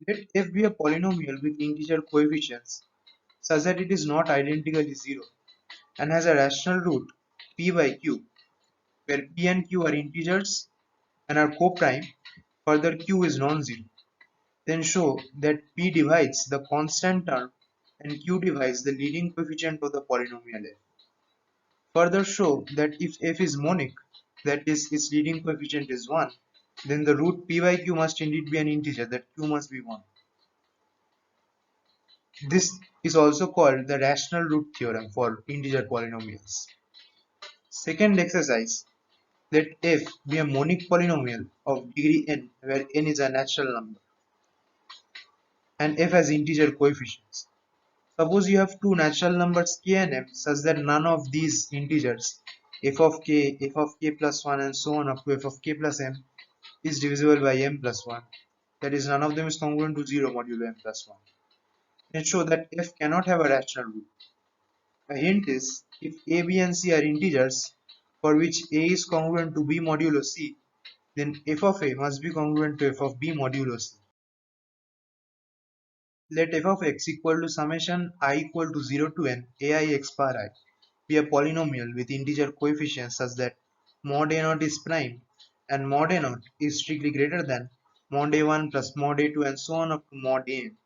Let f be a polynomial with integer coefficients such that it is not identically 0 and has a rational root p by q, where p and q are integers and are co-prime, further q is non-zero. Then show that p divides the constant term and q divides the leading coefficient of the polynomial f. Further show that if f is monic, that is, its leading coefficient is 1, then the root p by q must indeed be an integer, that q must be 1. This is also called the rational root theorem for integer polynomials. Second exercise, let f be a monic polynomial of degree n where n is a natural number and f has integer coefficients. Suppose you have two natural numbers k and m such that none of these integers f of k plus 1 and so on up to f of k plus m is divisible by m plus 1. That is, none of them is congruent to 0 modulo m plus 1. Then show that f cannot have a rational root. A hint is, if a, b and c are integers for which a is congruent to b modulo c, then f of a must be congruent to f of b modulo c. Let f of x equal to summation I equal to 0 to n ai x bar I be a polynomial with integer coefficients such that mod a0 is prime and mod a0 is strictly greater than mod a1 plus mod a2 and so on up to mod an.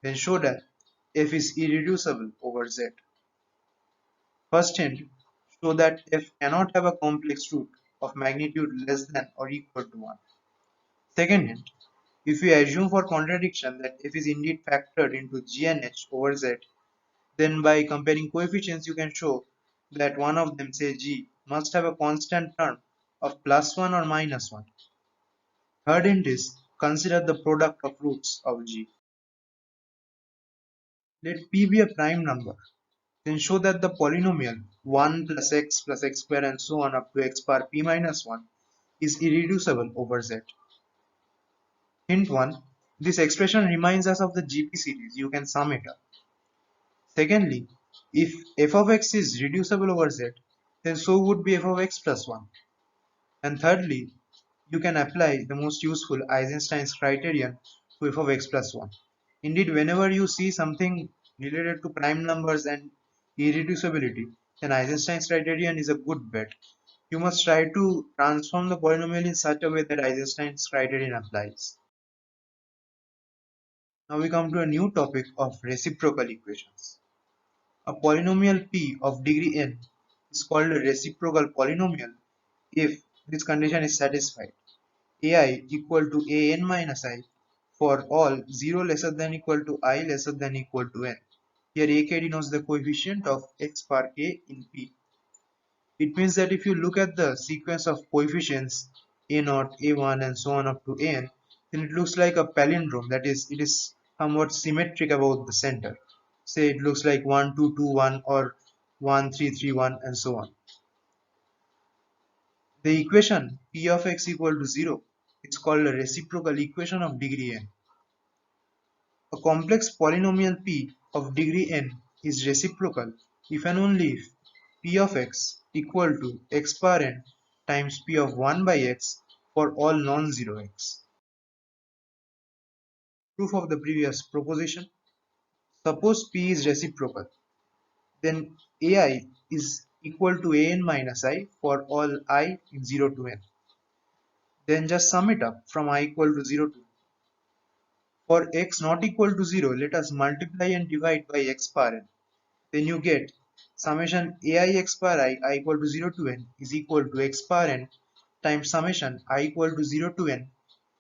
Then show that f is irreducible over z. First hint, show that f cannot have a complex root of magnitude less than or equal to 1. Second hint, if we assume for contradiction that f is indeed factored into g and h over z, then by comparing coefficients you can show that one of them, say g, must have a constant term of plus 1 or minus 1. Third hint is, consider the product of roots of g. Let p be a prime number. Then show that the polynomial 1 plus x square and so on up to x bar p minus 1 is irreducible over z. Hint 1. This expression reminds us of the GP series. You can sum it up. Secondly, if f of x is reducible over z, then so would be f of x plus 1. And thirdly, you can apply the most useful Eisenstein's criterion to f of x plus 1. Indeed, whenever you see something related to prime numbers and irreducibility, then Eisenstein's criterion is a good bet. You must try to transform the polynomial in such a way that Eisenstein's criterion applies. Now we come to a new topic of reciprocal equations. A polynomial p of degree n is called a reciprocal polynomial if this condition is satisfied. ai equal to an minus I for all 0 lesser than equal to I lesser than equal to n. Here ak denotes the coefficient of x bar k in p. It means that if you look at the sequence of coefficients a0, a1 and so on up to an, then it looks like a palindrome, that is, it is somewhat symmetric about the center. Say it looks like 1 2 2 1 or 1 3 3 1 and so on. The equation p of x equal to 0 is called a reciprocal equation of degree n. A complex polynomial p of degree n is reciprocal if and only if p of x equal to x bar n times p of 1 by x for all non-zero x. Proof of the previous proposition. Suppose p is reciprocal, then ai is equal to an minus I for all I in 0 to n. Then just sum it up from I equal to 0 to n. For x not equal to 0, let us multiply and divide by x bar n. Then you get summation ai x bar I equal to 0 to n is equal to x bar n times summation I equal to 0 to n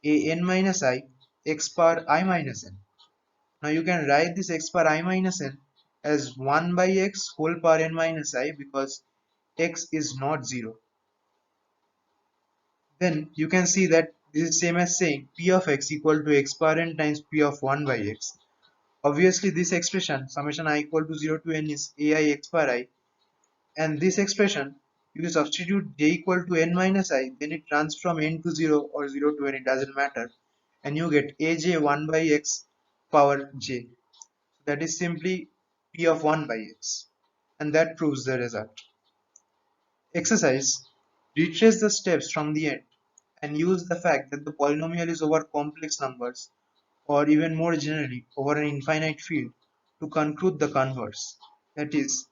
a n minus I x bar I minus n. Now you can write this x bar I minus n as 1 by x whole power n minus I because x is not 0. Then you can see that this is same as saying p of x equal to x bar n times p of 1 by x. Obviously this expression summation I equal to 0 to n is ai x bar I, and this expression if you substitute j equal to n minus I, then it runs from n to 0 or 0 to n, it doesn't matter, and you get aj 1 by x power j. That is simply p of 1 by x, and that proves the result. Exercise: retrace the steps from the end and use the fact that the polynomial is over complex numbers or even more generally over an infinite field to conclude the converse. That is,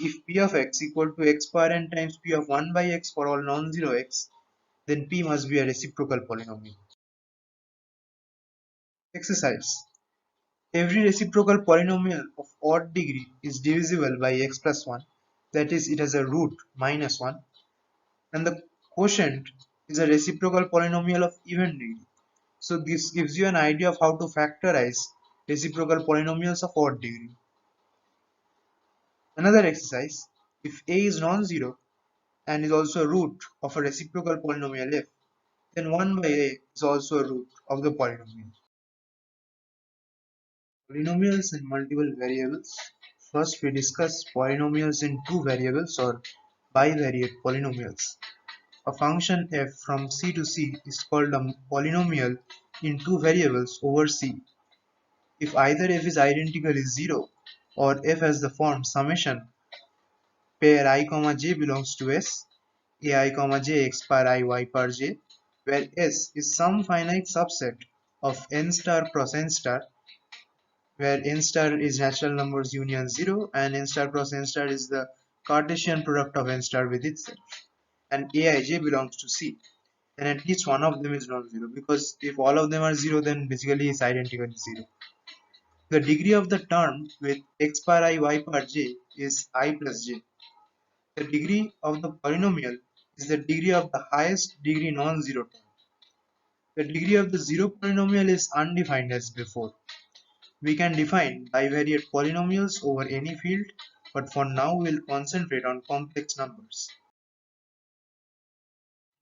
if p of x equal to x power n times p of 1 by x for all non-zero x, then p must be a reciprocal polynomial. Exercise. Every reciprocal polynomial of odd degree is divisible by x plus 1, that is, it has a root minus 1, and the quotient is a reciprocal polynomial of even degree. So this gives you an idea of how to factorize reciprocal polynomials of odd degree. Another exercise, if a is non-zero and is also a root of a reciprocal polynomial f, then 1 by a is also a root of the polynomial. Polynomials in multiple variables. First we discuss polynomials in two variables or bivariate polynomials. A function f from C to C is called a polynomial in two variables over C if either f is identical is 0 or f has the form summation pair I comma j belongs to S, ai comma j x bar I y bar j, where S is some finite subset of n star cross n star, where n star is natural numbers union 0 and n star cross n star is the Cartesian product of n star with itself, and aij belongs to C, and at least one of them is non-zero, because if all of them are 0 then basically it's identical to 0. The degree of the term with x bar I y bar j is I plus j. The degree of the polynomial is the degree of the highest degree non-zero term. The degree of the zero polynomial is undefined as before. We can define bivariate polynomials over any field, but for now we'll concentrate on complex numbers.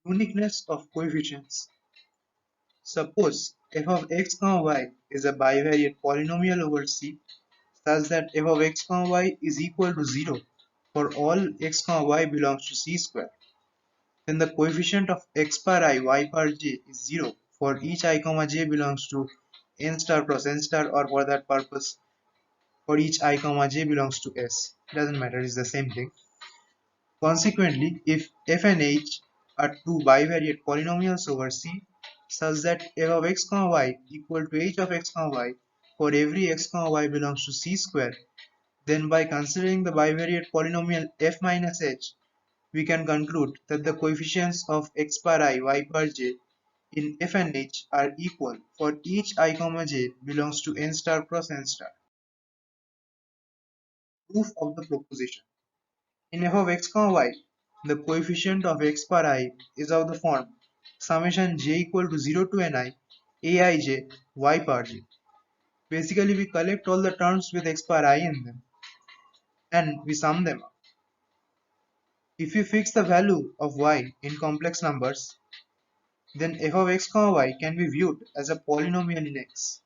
Uniqueness of coefficients. Suppose f of x, y is a bivariate polynomial over C such that f of x, y is equal to 0 for all x, y belongs to C square. Then the coefficient of x bar I, y bar j is 0 for each I, j belongs to n star cross n star, or for that purpose for each I, j belongs to S. Doesn't matter, it's the same thing. Consequently, if f and h are two bivariate polynomials over C such that f of x, y equal to h of x, y for every x, y belongs to C square, then by considering the bivariate polynomial f minus h, we can conclude that the coefficients of x bar I, y bar j in f and h are equal for each I, j belongs to n star cross n star. Proof of the proposition. In f of x, y, the coefficient of x bar I is of the form summation j equal to 0 to ni aij y bar j. Basically, we collect all the terms with x bar I in them and we sum them up. If we fix the value of y in complex numbers, then f of x, y can be viewed as a polynomial in x.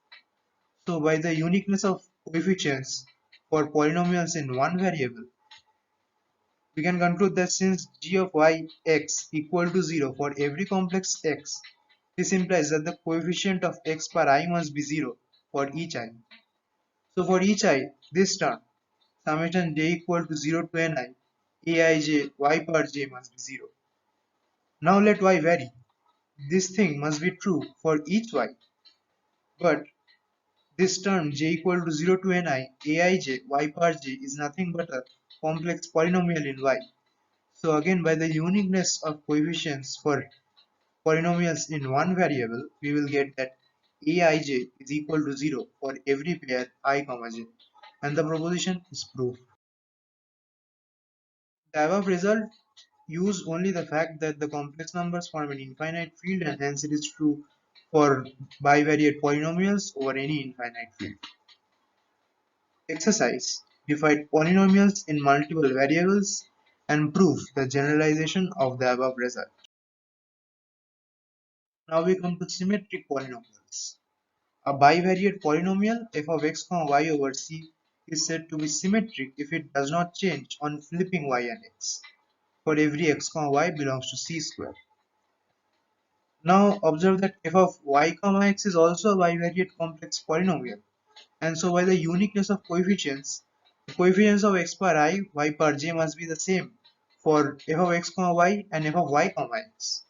So by the uniqueness of coefficients for polynomials in one variable, we can conclude that since g of y x equal to 0 for every complex x, this implies that the coefficient of x bar I must be 0 for each I. So for each I, this term, summation j equal to 0 to ni aij y bar j must be 0. Now let y vary. This thing must be true for each y, but this term j equal to 0 to ni aij y bar j is nothing but a complex polynomial in y. So again, by the uniqueness of coefficients for polynomials in one variable, we will get that aij is equal to 0 for every pair I, j, and the proposition is proved. The above result use only the fact that the complex numbers form an infinite field, and hence it is true for bivariate polynomials over any infinite field. Exercise. Divide polynomials in multiple variables and prove the generalization of the above result. Now we come to symmetric polynomials. A bivariate polynomial f of x, y over c is said to be symmetric if it does not change on flipping y and x for every x, y belongs to C square. Now observe that f of y, x is also a bivariate complex polynomial, and so by the uniqueness of coefficients, the coefficients of x bar I, y bar j must be the same for f of x, y and f of y, x.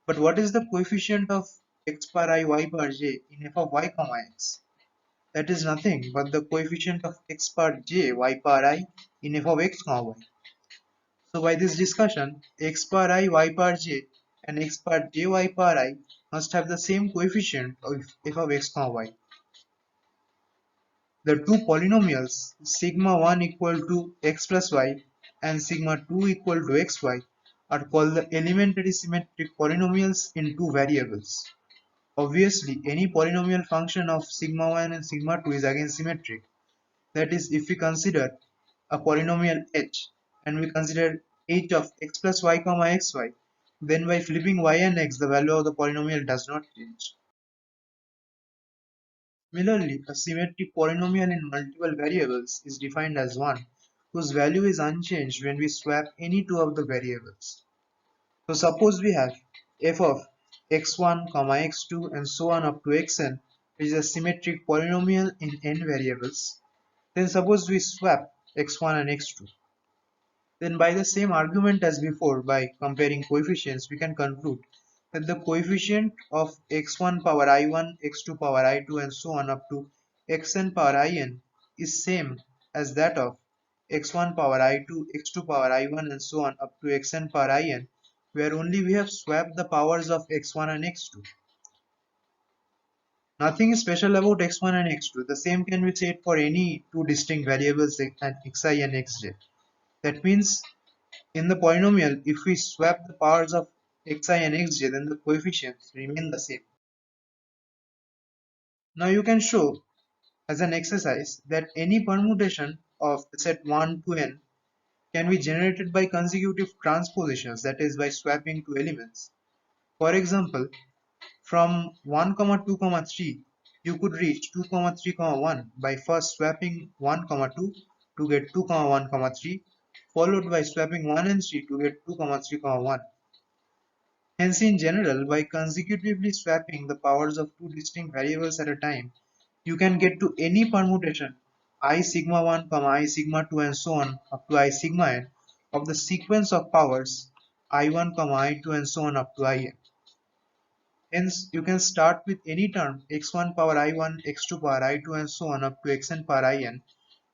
But what is the coefficient of x bar I y bar j in f of y comma x. That is nothing but the coefficient of x bar j y bar I in f of x comma y. So by this discussion, x bar I y bar j and x bar j y bar I must have the same coefficient of f of x comma y. The two polynomials sigma 1 equal to x plus y and sigma 2 equal to xy are called the elementary symmetric polynomials in two variables. Obviously, any polynomial function of sigma 1 and sigma 2 is again symmetric. That is, if we consider a polynomial h and we consider h of x plus y comma xy, then by flipping y and x the value of the polynomial does not change. Similarly, a symmetric polynomial in multiple variables is defined as one whose value is unchanged when we swap any two of the variables. So suppose we have f of x1, x2 and so on up to xn, which is a symmetric polynomial in n variables. Then suppose we swap x1 and x2. Then by the same argument as before, by comparing coefficients, we can conclude that the coefficient of x1 power I1, x2 power I2 and so on up to xn power In is same as that of x1 power I2, x2 power I1 and so on up to xn power In, where only we have swapped the powers of x1 and x2. Nothing is special about x1 and x2. The same can be said for any two distinct variables xi and xj. That means in the polynomial, if we swap the powers of xi and xj, then the coefficients remain the same. Now you can show as an exercise that any permutation of the set 1 to n can be generated by consecutive transpositions, that is by swapping two elements. For example, from 1, 2, 3, you could reach 2, 3, 1 by first swapping 1, 2 to get 2, 1, 3, followed by swapping 1 and 3 to get 2, 3, 1. Hence, in general, by consecutively swapping the powers of two distinct variables at a time, you can get to any permutation I sigma 1, I sigma 2 and so on up to I sigma n of the sequence of powers I1, I2 and so on up to In. Hence, you can start with any term x1 power I1, x2 power I2 and so on up to xn power In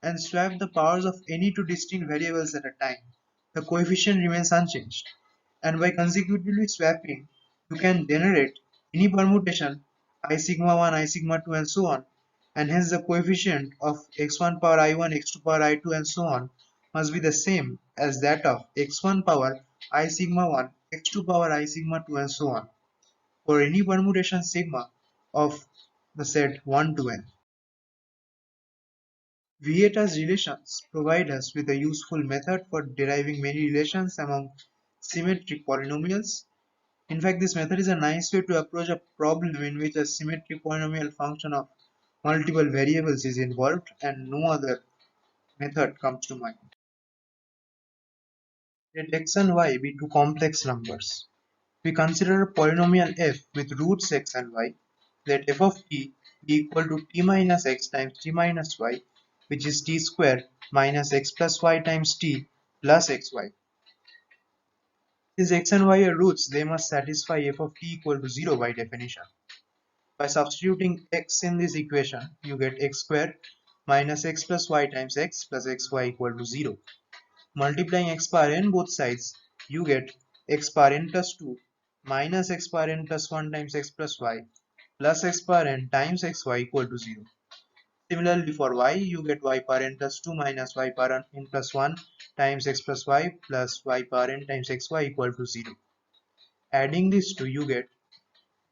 and swap the powers of any two distinct variables at a time. The coefficient remains unchanged. And by consecutively swapping, you can generate any permutation I sigma 1, I sigma 2 and so on, and hence the coefficient of x1 power I1, x2 power I2 and so on must be the same as that of x1 power I sigma 1, x2 power I sigma 2 and so on for any permutation sigma of the set 1 to n. Vieta's relations provide us with a useful method for deriving many relations among symmetric polynomials. In fact, this method is a nice way to approach a problem in which a symmetric polynomial function of multiple variables is involved and no other method comes to mind. Let x and y be two complex numbers. We consider a polynomial f with roots x and y. Let f of t be equal to t minus x times t minus y, which is t square minus x plus y times t plus xy. Since x and y are roots, they must satisfy f of t equal to 0 by definition. By substituting x in this equation, you get x square minus x plus y times x plus xy equal to 0. Multiplying x bar n both sides, you get x bar n plus 2 minus x bar n plus 1 times x plus y plus x bar n times xy equal to 0. Similarly for y, you get y bar n plus 2 minus y bar n plus 1 times x plus y plus y bar n times xy equal to 0. Adding these two, you get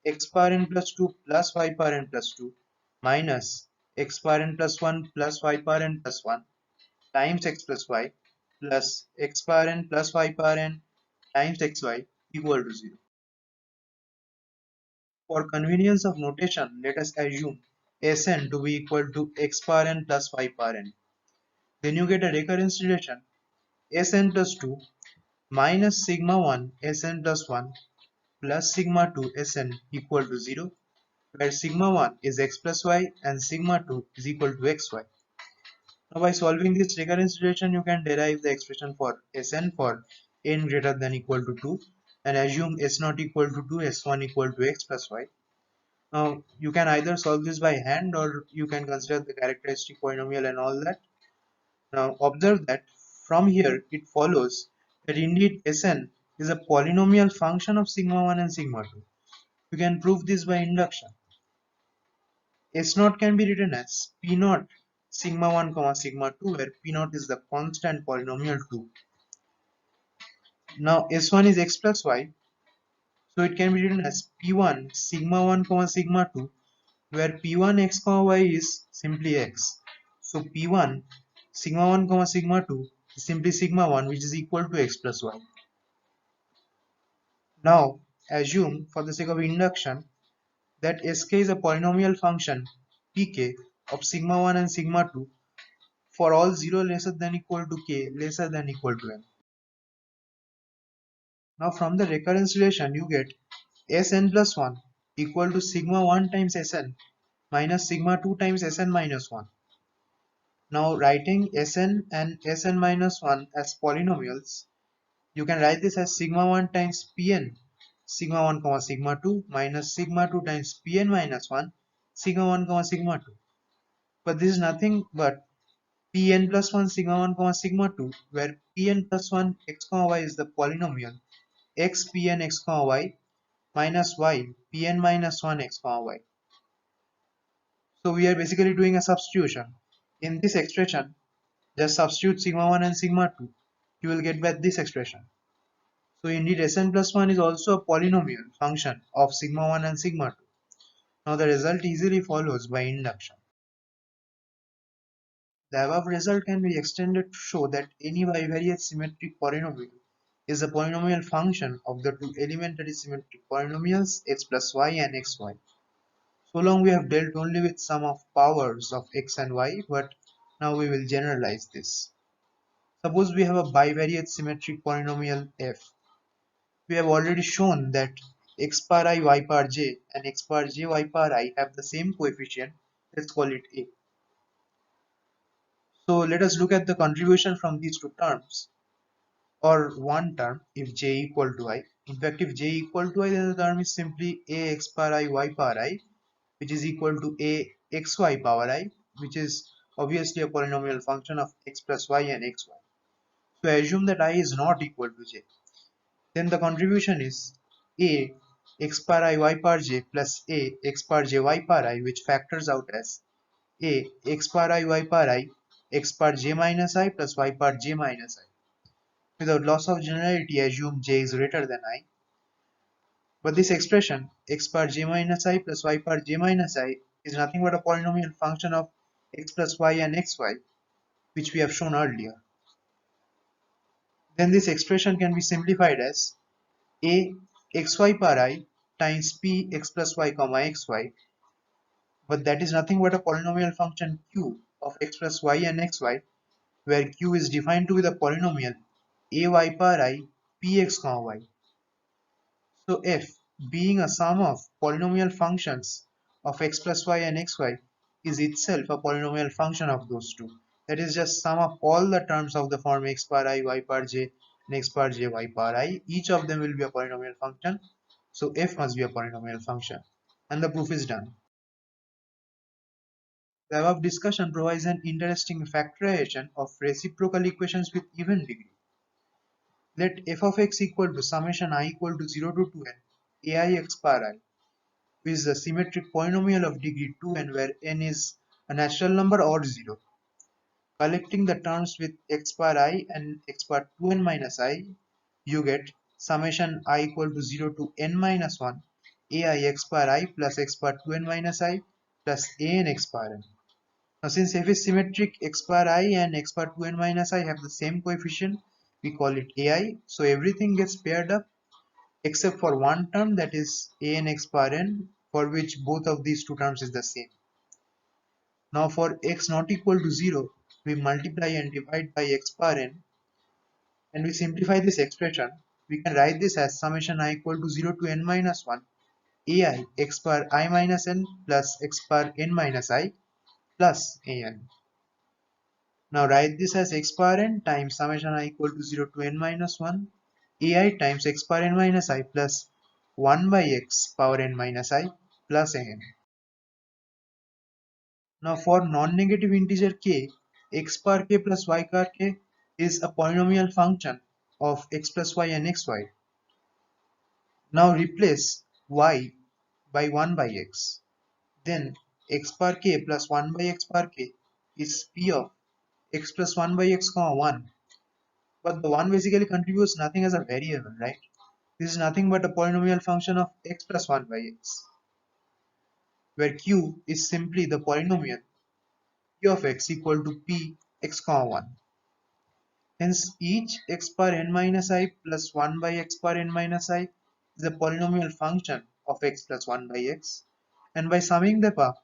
x bar n plus 2 plus y bar n plus 2 minus x bar n plus 1 plus y bar n plus 1 times x plus y plus x bar n plus y bar n times xy equal to 0. For convenience of notation, let us assume Sn to be equal to x bar n plus y bar n. Then you get a recurrence relation Sn plus 2 minus sigma 1 Sn plus 1 plus sigma 2 Sn equal to 0, where sigma 1 is x plus y and sigma 2 is equal to xy. Now by solving this recurrence relation, you can derive the expression for Sn for n greater than equal to 2 and assume S not equal to 2, S1 equal to x plus y. Now you can either solve this by hand or you can consider the characteristic polynomial and all that. Now observe that from here it follows that indeed Sn is a polynomial function of sigma 1 and sigma 2. You can prove this by induction. S naught can be written as P naught sigma 1 comma sigma 2, where P naught is the constant polynomial 2. Now S1 is x plus y, so it can be written as P1 sigma 1 comma sigma 2, where P1 x comma y is simply x. So P1 sigma 1 comma sigma 2 is simply sigma 1, which is equal to x plus y. Now assume, for the sake of induction, that Sk is a polynomial function Pk of sigma 1 and sigma 2 for all 0 lesser than equal to k lesser than equal to n. Now from the recurrence relation you get Sn plus 1 equal to sigma 1 times Sn minus sigma 2 times Sn minus 1. Now writing Sn and Sn minus 1 as polynomials, you can write this as sigma 1 times Pn sigma 1 comma sigma 2 minus sigma 2 times Pn minus 1 sigma 1 comma sigma 2. But this is nothing but Pn plus 1 sigma 1 comma sigma 2, where Pn plus 1 x comma y is the polynomial x Pn x comma y minus y Pn minus 1 x comma y. So we are basically doing a substitution. In this expression, just substitute sigma 1 and sigma 2. You will get back this expression. So indeed Sn plus 1 is also a polynomial function of sigma 1 and sigma 2. Now the result easily follows by induction. The above result can be extended to show that any bivariate symmetric polynomial is a polynomial function of the two elementary symmetric polynomials x plus y and xy. So long we have dealt only with sum of powers of x and y, but now we will generalize this. Suppose we have a bivariate symmetric polynomial f. We have already shown that x bar I y bar j and x bar j y bar I have the same coefficient. Let's call it a. So let us look at the contribution from these two terms, or one term if j equal to I. In fact, if j equal to I, then the term is simply a x bar I y bar I, which is equal to a xy power I, which is obviously a polynomial function of x plus y and xy. So assume that I is not equal to j. Then the contribution is a x bar I y bar j plus a x bar j y bar I, which factors out as a x bar I y bar I x bar j minus I plus y bar j minus I. Without loss of generality, assume j is greater than I. But this expression x bar j minus I plus y bar j minus I is nothing but a polynomial function of x plus y and xy, which we have shown earlier. Then this expression can be simplified as a xy bar I times p x plus y comma xy, but that is nothing but a polynomial function q of x plus y and xy, where q is defined to be the polynomial ay bar I px comma y. So f, being a sum of polynomial functions of x plus y and xy, is itself a polynomial function of those two. That is just sum of all the terms of the form x bar I, y bar j, and x bar j, y bar I. Each of them will be a polynomial function. So f must be a polynomial function. And the proof is done. The above discussion provides an interesting factorization of reciprocal equations with even degree. Let f of x equal to summation I equal to 0 to 2n ai x bar I, which is a symmetric polynomial of degree 2n where n is a natural number or 0. Collecting the terms with x bar I and x bar 2n minus I, you get summation I equal to 0 to n minus 1 ai x bar I plus x bar 2n minus I plus an x bar n. Now since f is symmetric, x bar I and x bar 2n minus I have the same coefficient, we call it ai, so everything gets paired up except for one term, that is an x bar n, for which both of these two terms is the same. Now for x not equal to 0, we multiply and divide by x bar n, and we simplify this expression. We can write this as summation I equal to 0 to n minus 1 ai x bar I minus n plus x bar n minus I plus an. Now write this as x bar n times summation I equal to 0 to n minus 1 ai times x bar n minus I plus 1 by x power n minus I plus an. Now for non-negative integer k, x bar k plus y bar k is a polynomial function of x plus y and xy. Now replace y by 1 by x. Then x bar k plus 1 by x bar k is p of x plus 1 by x comma 1. But the 1 basically contributes nothing as a variable, right? This is nothing but a polynomial function of x plus 1 by x, where q is simply the polynomial p of x equal to p x comma 1. Hence each x bar n minus I plus 1 by x bar n minus I is a polynomial function of x plus 1 by x, and by summing them up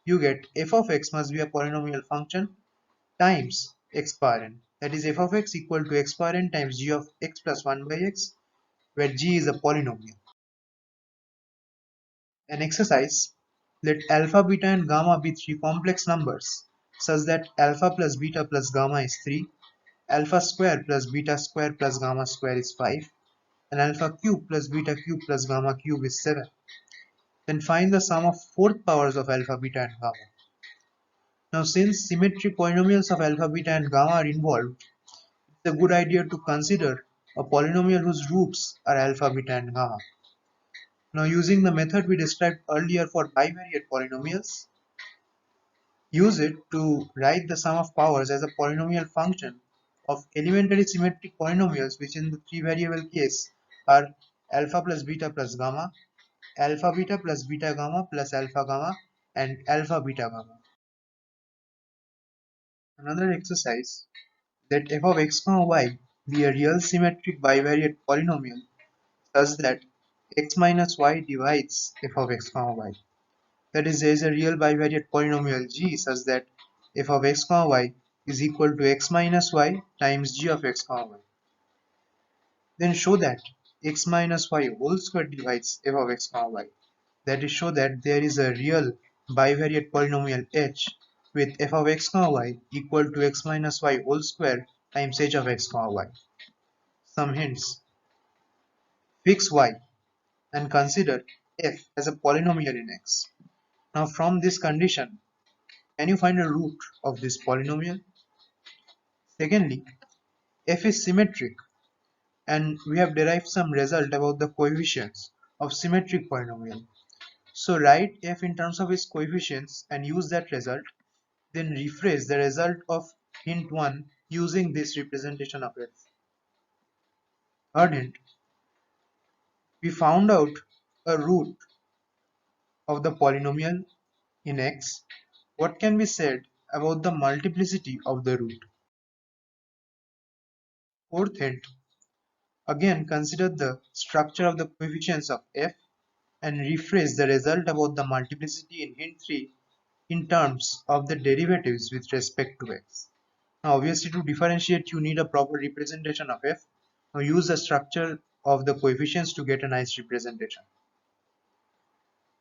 you get f of x must be a polynomial function times x bar n, that is f of x equal to x bar n times g of x plus 1 by x, where g is a polynomial. An exercise: let alpha, beta and gamma be three complex numbers such that alpha plus beta plus gamma is 3, alpha square plus beta square plus gamma square is 5, and alpha cube plus beta cube plus gamma cube is 7. Then find the sum of fourth powers of alpha, beta and gamma. Now since symmetric polynomials of alpha, beta and gamma are involved, it's a good idea to consider a polynomial whose roots are alpha, beta and gamma. Now using the method we described earlier for bivariate polynomials, use it to write the sum of powers as a polynomial function of elementary symmetric polynomials, which in the three variable case are alpha plus beta plus gamma, alpha beta plus beta gamma plus alpha gamma, and alpha beta gamma. Another exercise: let f of x comma y be a real symmetric bivariate polynomial such that x minus y divides f of x comma y. That is, there is a real bivariate polynomial g such that f of x comma y is equal to x minus y times g of x comma y. Then show that x minus y whole square divides f of x comma y. That is, show that there is a real bivariate polynomial h with f of x comma y equal to x minus y whole square times h of x comma y. Some hints: fix y and consider f as a polynomial in x. Now from this condition, can you find a root of this polynomial? Secondly, f is symmetric, and we have derived some result about the coefficients of symmetric polynomial. So write f in terms of its coefficients and use that result, then rephrase the result of hint 1 using this representation of f. Third hint: we found out a root of the polynomial in x. What can be said about the multiplicity of the root? Fourth hint: again consider the structure of the coefficients of f and rephrase the result about the multiplicity in hint 3 in terms of the derivatives with respect to x. Now obviously to differentiate you need a proper representation of f. Now use the structure of the coefficients to get a nice representation.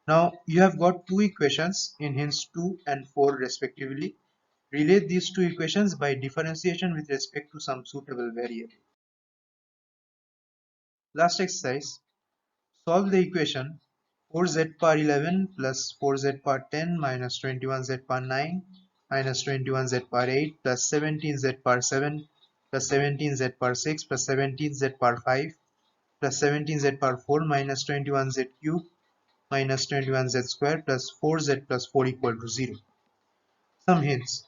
Now you have got two equations in hints 2 and 4 respectively. Relate these two equations by differentiation with respect to some suitable variable. Last exercise: solve the equation 4z power 11 plus 4z power 10 minus 21z power 9 minus 21z power 8 plus 17z power 7 plus 17z power 6 plus 17z power 5 plus 17z power 4 minus 21z cube minus 21z square plus 4z plus 4 equal to 0. Some hints: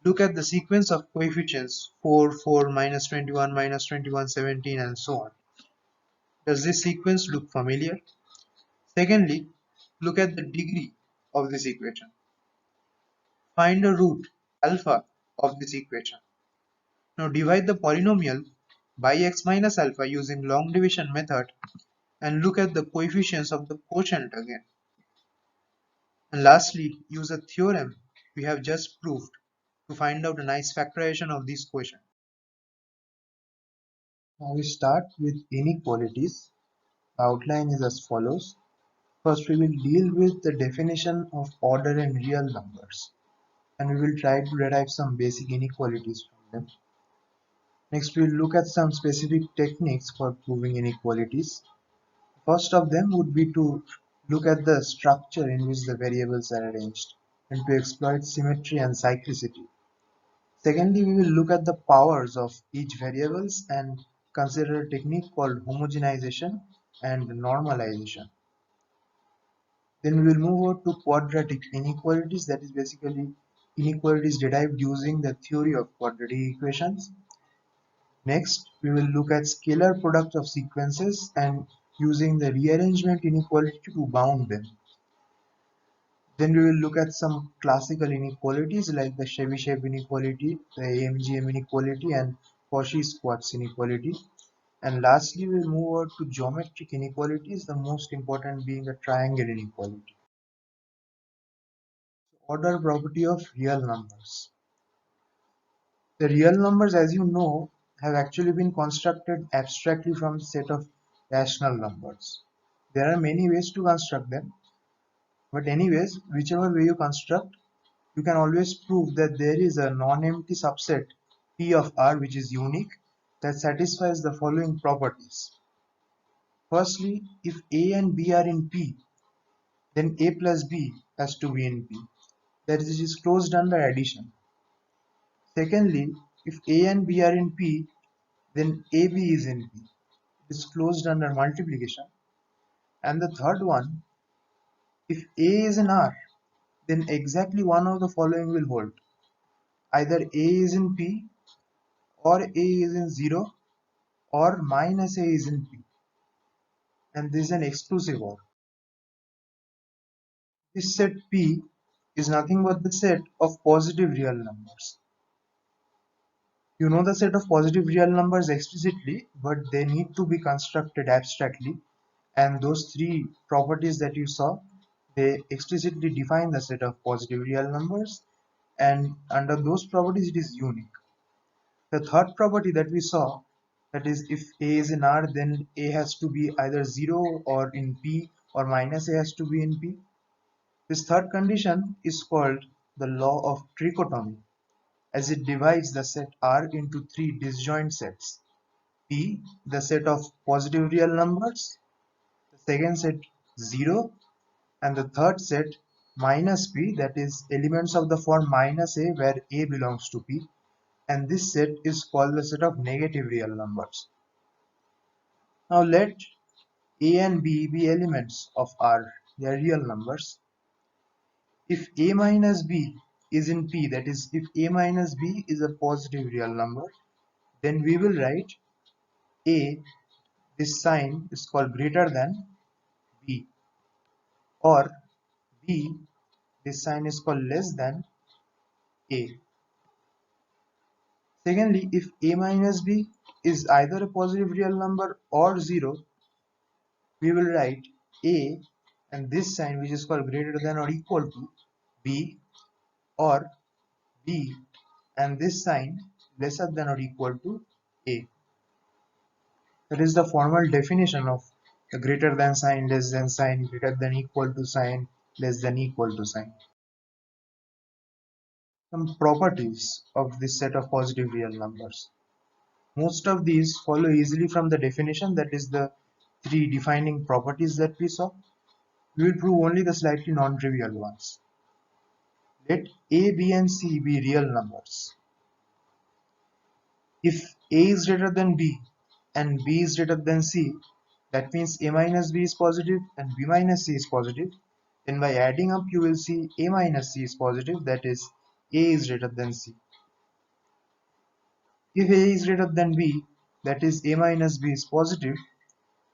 look at the sequence of coefficients 4, 4, minus 21, minus 21, 17 and so on. Does this sequence look familiar? Secondly, look at the degree of this equation. Find a root alpha of this equation. Now divide the polynomial by x minus alpha using long division method and look at the coefficients of the quotient again. And lastly, use a theorem we have just proved to find out a nice factorization of this quotient. Now we start with inequalities. The outline is as follows. First we will deal with the definition of order in real numbers, and we will try to derive some basic inequalities from them. Next, we will look at some specific techniques for proving inequalities. First of them would be to look at the structure in which the variables are arranged and to exploit symmetry and cyclicity. Secondly, we will look at the powers of each variables and consider a technique called homogenization and normalization. Then we will move on to quadratic inequalities, that is basically inequalities derived using the theory of quadratic equations. Next, we will look at scalar product of sequences and using the rearrangement inequality to bound them. Then we will look at some classical inequalities like the Chebyshev inequality, the AMGM inequality, and Cauchy-Schwarz inequality. And lastly, we will move on to geometric inequalities, the most important being the triangle inequality. Order property of real numbers. The real numbers, as you know, have actually been constructed abstractly from a set of rational numbers. There are many ways to construct them, but anyways, whichever way you construct, you can always prove that there is a non-empty subset P of R which is unique that satisfies the following properties. Firstly, if A and B are in P, then A plus B has to be in P. That is, it is closed under addition. Secondly, if A and B are in P, then AB is in P. It is closed under multiplication. And the third one, if A is in R, then exactly one of the following will hold. Either A is in P, or A is in 0, or minus A is in P. And this is an exclusive OR. This set P is nothing but the set of positive real numbers. You know the set of positive real numbers explicitly, but they need to be constructed abstractly, and those three properties that you saw, they explicitly define the set of positive real numbers, and under those properties it is unique. The third property that we saw, that is if A is in R, then A has to be either 0 or in P, or minus A has to be in P. This third condition is called the law of trichotomy, as it divides the set R into three disjoint sets. P, the set of positive real numbers, the second set 0, and the third set minus P, that is elements of the form minus A where A belongs to P, and this set is called the set of negative real numbers. Now let A and B be elements of R, they are real numbers. If A minus B is in P, that is if A minus B is a positive real number, then we will write A, this sign is called greater than B, or B, this sign is called less than A. Secondly, if A minus B is either a positive real number or 0, we will write A and this sign which is called greater than or equal to B, or B and this sign lesser than or equal to A. That is the formal definition of the greater than sign, less than sign, greater than equal to sign, less than equal to sign. Some properties of this set of positive real numbers. Most of these follow easily from the definition, that is the three defining properties that we saw. We will prove only the slightly non-trivial ones. Let A, B and C be real numbers. If A is greater than B and B is greater than C, that means A minus B is positive and B minus C is positive. Then by adding up you will see A minus C is positive, that is A is greater than C. If A is greater than B, that is A minus B is positive,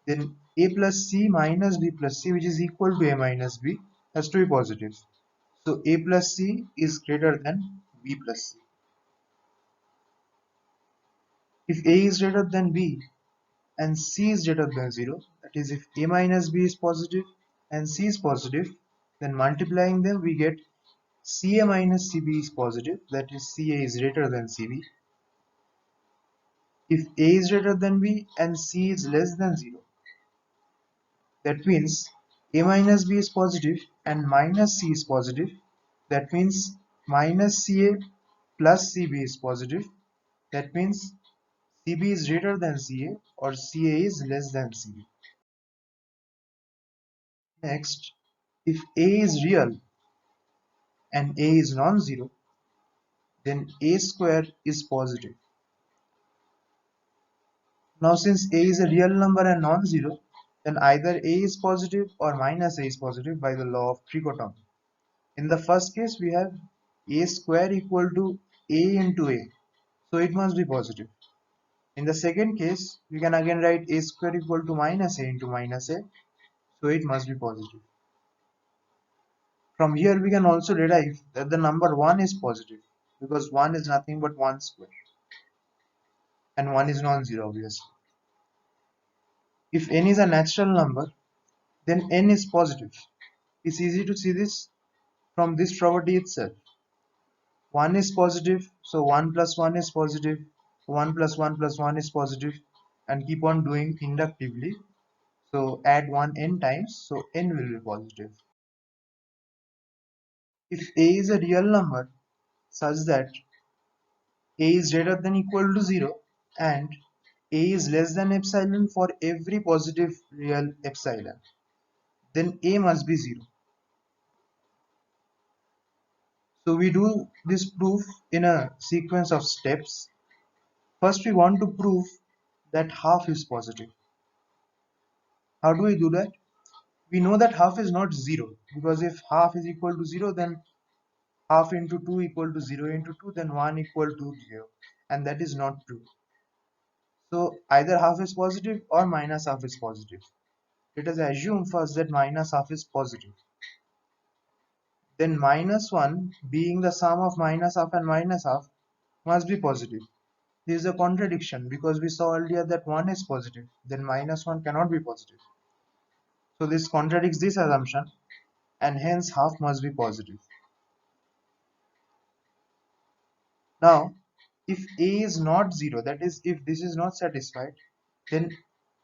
then A plus C minus B plus C, which is equal to A minus B, has to be positive. So A plus C is greater than B plus C. If A is greater than B and C is greater than 0, that is if A minus B is positive and C is positive, then multiplying them we get CA minus CB is positive, that is CA is greater than CB. If A is greater than B and C is less than 0, that means A minus B is positive and minus C is positive, that means minus CA plus CB is positive, that means CB is greater than CA or CA is less than CB. Next, if A is real and A is non-zero, then A square is positive. Now since A is a real number and non-zero, then either A is positive or minus A is positive by the law of trichotomy. In the first case, we have A square equal to A into A, so it must be positive. In the second case, we can again write A square equal to minus A into minus A, so it must be positive. From here, we can also derive that the number 1 is positive, because 1 is nothing but 1 square, and 1 is non-zero obviously. If n is a natural number, then n is positive. It's easy to see this from this property itself. 1 is positive, so 1 plus 1 is positive, 1 plus 1 plus 1 is positive, and keep on doing inductively. So add 1 n times, so n will be positive. If A is a real number such that A is greater than equal to 0 and A is less than epsilon for every positive real epsilon, then A must be 0. So we do this proof in a sequence of steps. First we want to prove that half is positive. How do we do that? We know that half is not 0, because if half is equal to 0, then half into 2 equal to 0 into 2, then 1 equal to 0, and that is not true. So either half is positive or minus half is positive. Let us assume first that minus half is positive. Then minus 1, being the sum of minus half and minus half, must be positive. This is a contradiction because we saw earlier that 1 is positive, then minus 1 cannot be positive. So this contradicts this assumption, and hence half must be positive. Now, if A is not 0, that is, if this is not satisfied, then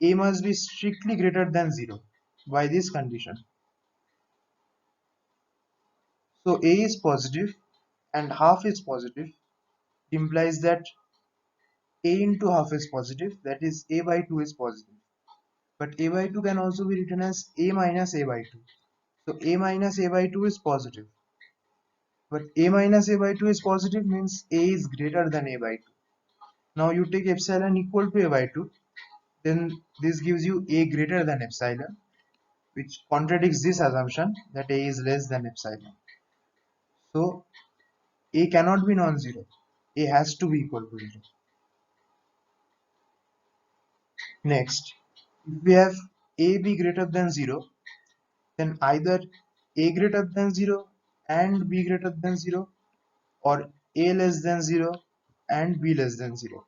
A must be strictly greater than 0 by this condition. So A is positive and half is positive, implies that A into half is positive, that is A by 2 is positive. But A by 2 can also be written as A minus A by 2. So A minus A by 2 is positive. But A minus A by 2 is positive means A is greater than A by 2. Now you take epsilon equal to A by 2, then this gives you A greater than epsilon, which contradicts this assumption that A is less than epsilon. So A cannot be non-zero. A has to be equal to 0. Next, if we have A be greater than 0, then either A greater than 0 and B greater than 0, or A less than 0 and B less than 0.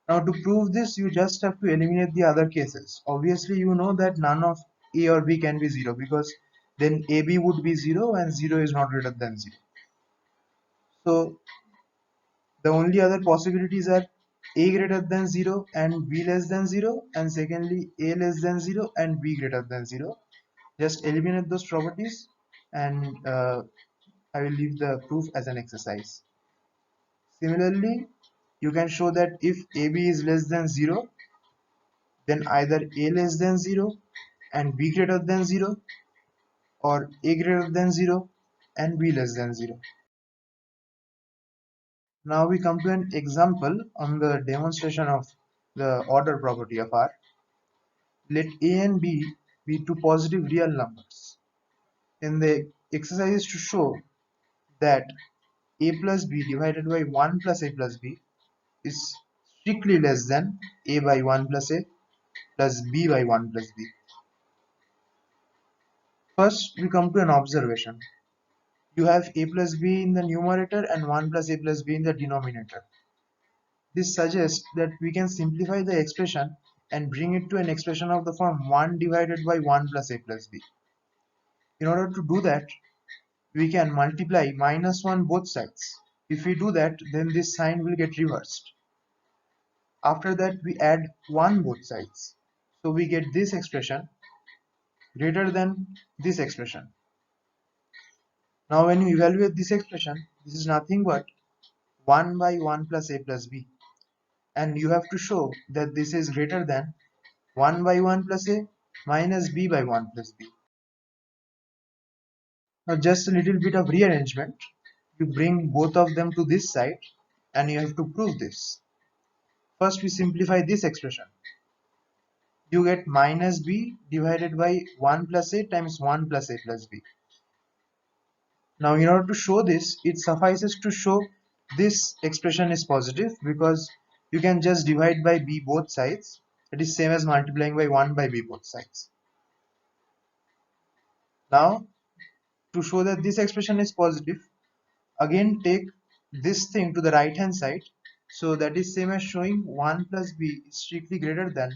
Now to prove this, you just have to eliminate the other cases. Obviously, you know that none of A or B can be 0, because then AB would be 0 and 0 is not greater than 0. So the only other possibilities are A greater than 0 and B less than 0, and secondly A less than 0 and B greater than 0. Just eliminate those properties, and I will leave the proof as an exercise. Similarly, you can show that if AB is less than 0, then either A less than 0 and B greater than 0, or A greater than 0 and B less than 0. Now we come to an example on the demonstration of the order property of R. Let A and B be two positive real numbers. And the exercise is to show that A plus B divided by 1 plus A plus B is strictly less than A by 1 plus A plus B by 1 plus B. First, we come to an observation. You have A plus B in the numerator and 1 plus A plus B in the denominator. This suggests that we can simplify the expression and bring it to an expression of the form 1 divided by 1 plus A plus B. In order to do that, we can multiply minus 1 both sides. If we do that, then this sign will get reversed. After that, we add 1 both sides. So we get this expression greater than this expression. Now when you evaluate this expression, this is nothing but 1 by 1 plus A plus B. And you have to show that this is greater than 1 by 1 plus A minus b by 1 plus b. Now just a little bit of rearrangement. You bring both of them to this side and you have to prove this. First we simplify this expression. You get minus b divided by 1 plus a times 1 plus a plus b. Now in order to show this, it suffices to show this expression is positive because you can just divide by b both sides. It is same as multiplying by 1 by b both sides. Now to show that this expression is positive, again take this thing to the right hand side. So that is same as showing 1 plus b is strictly greater than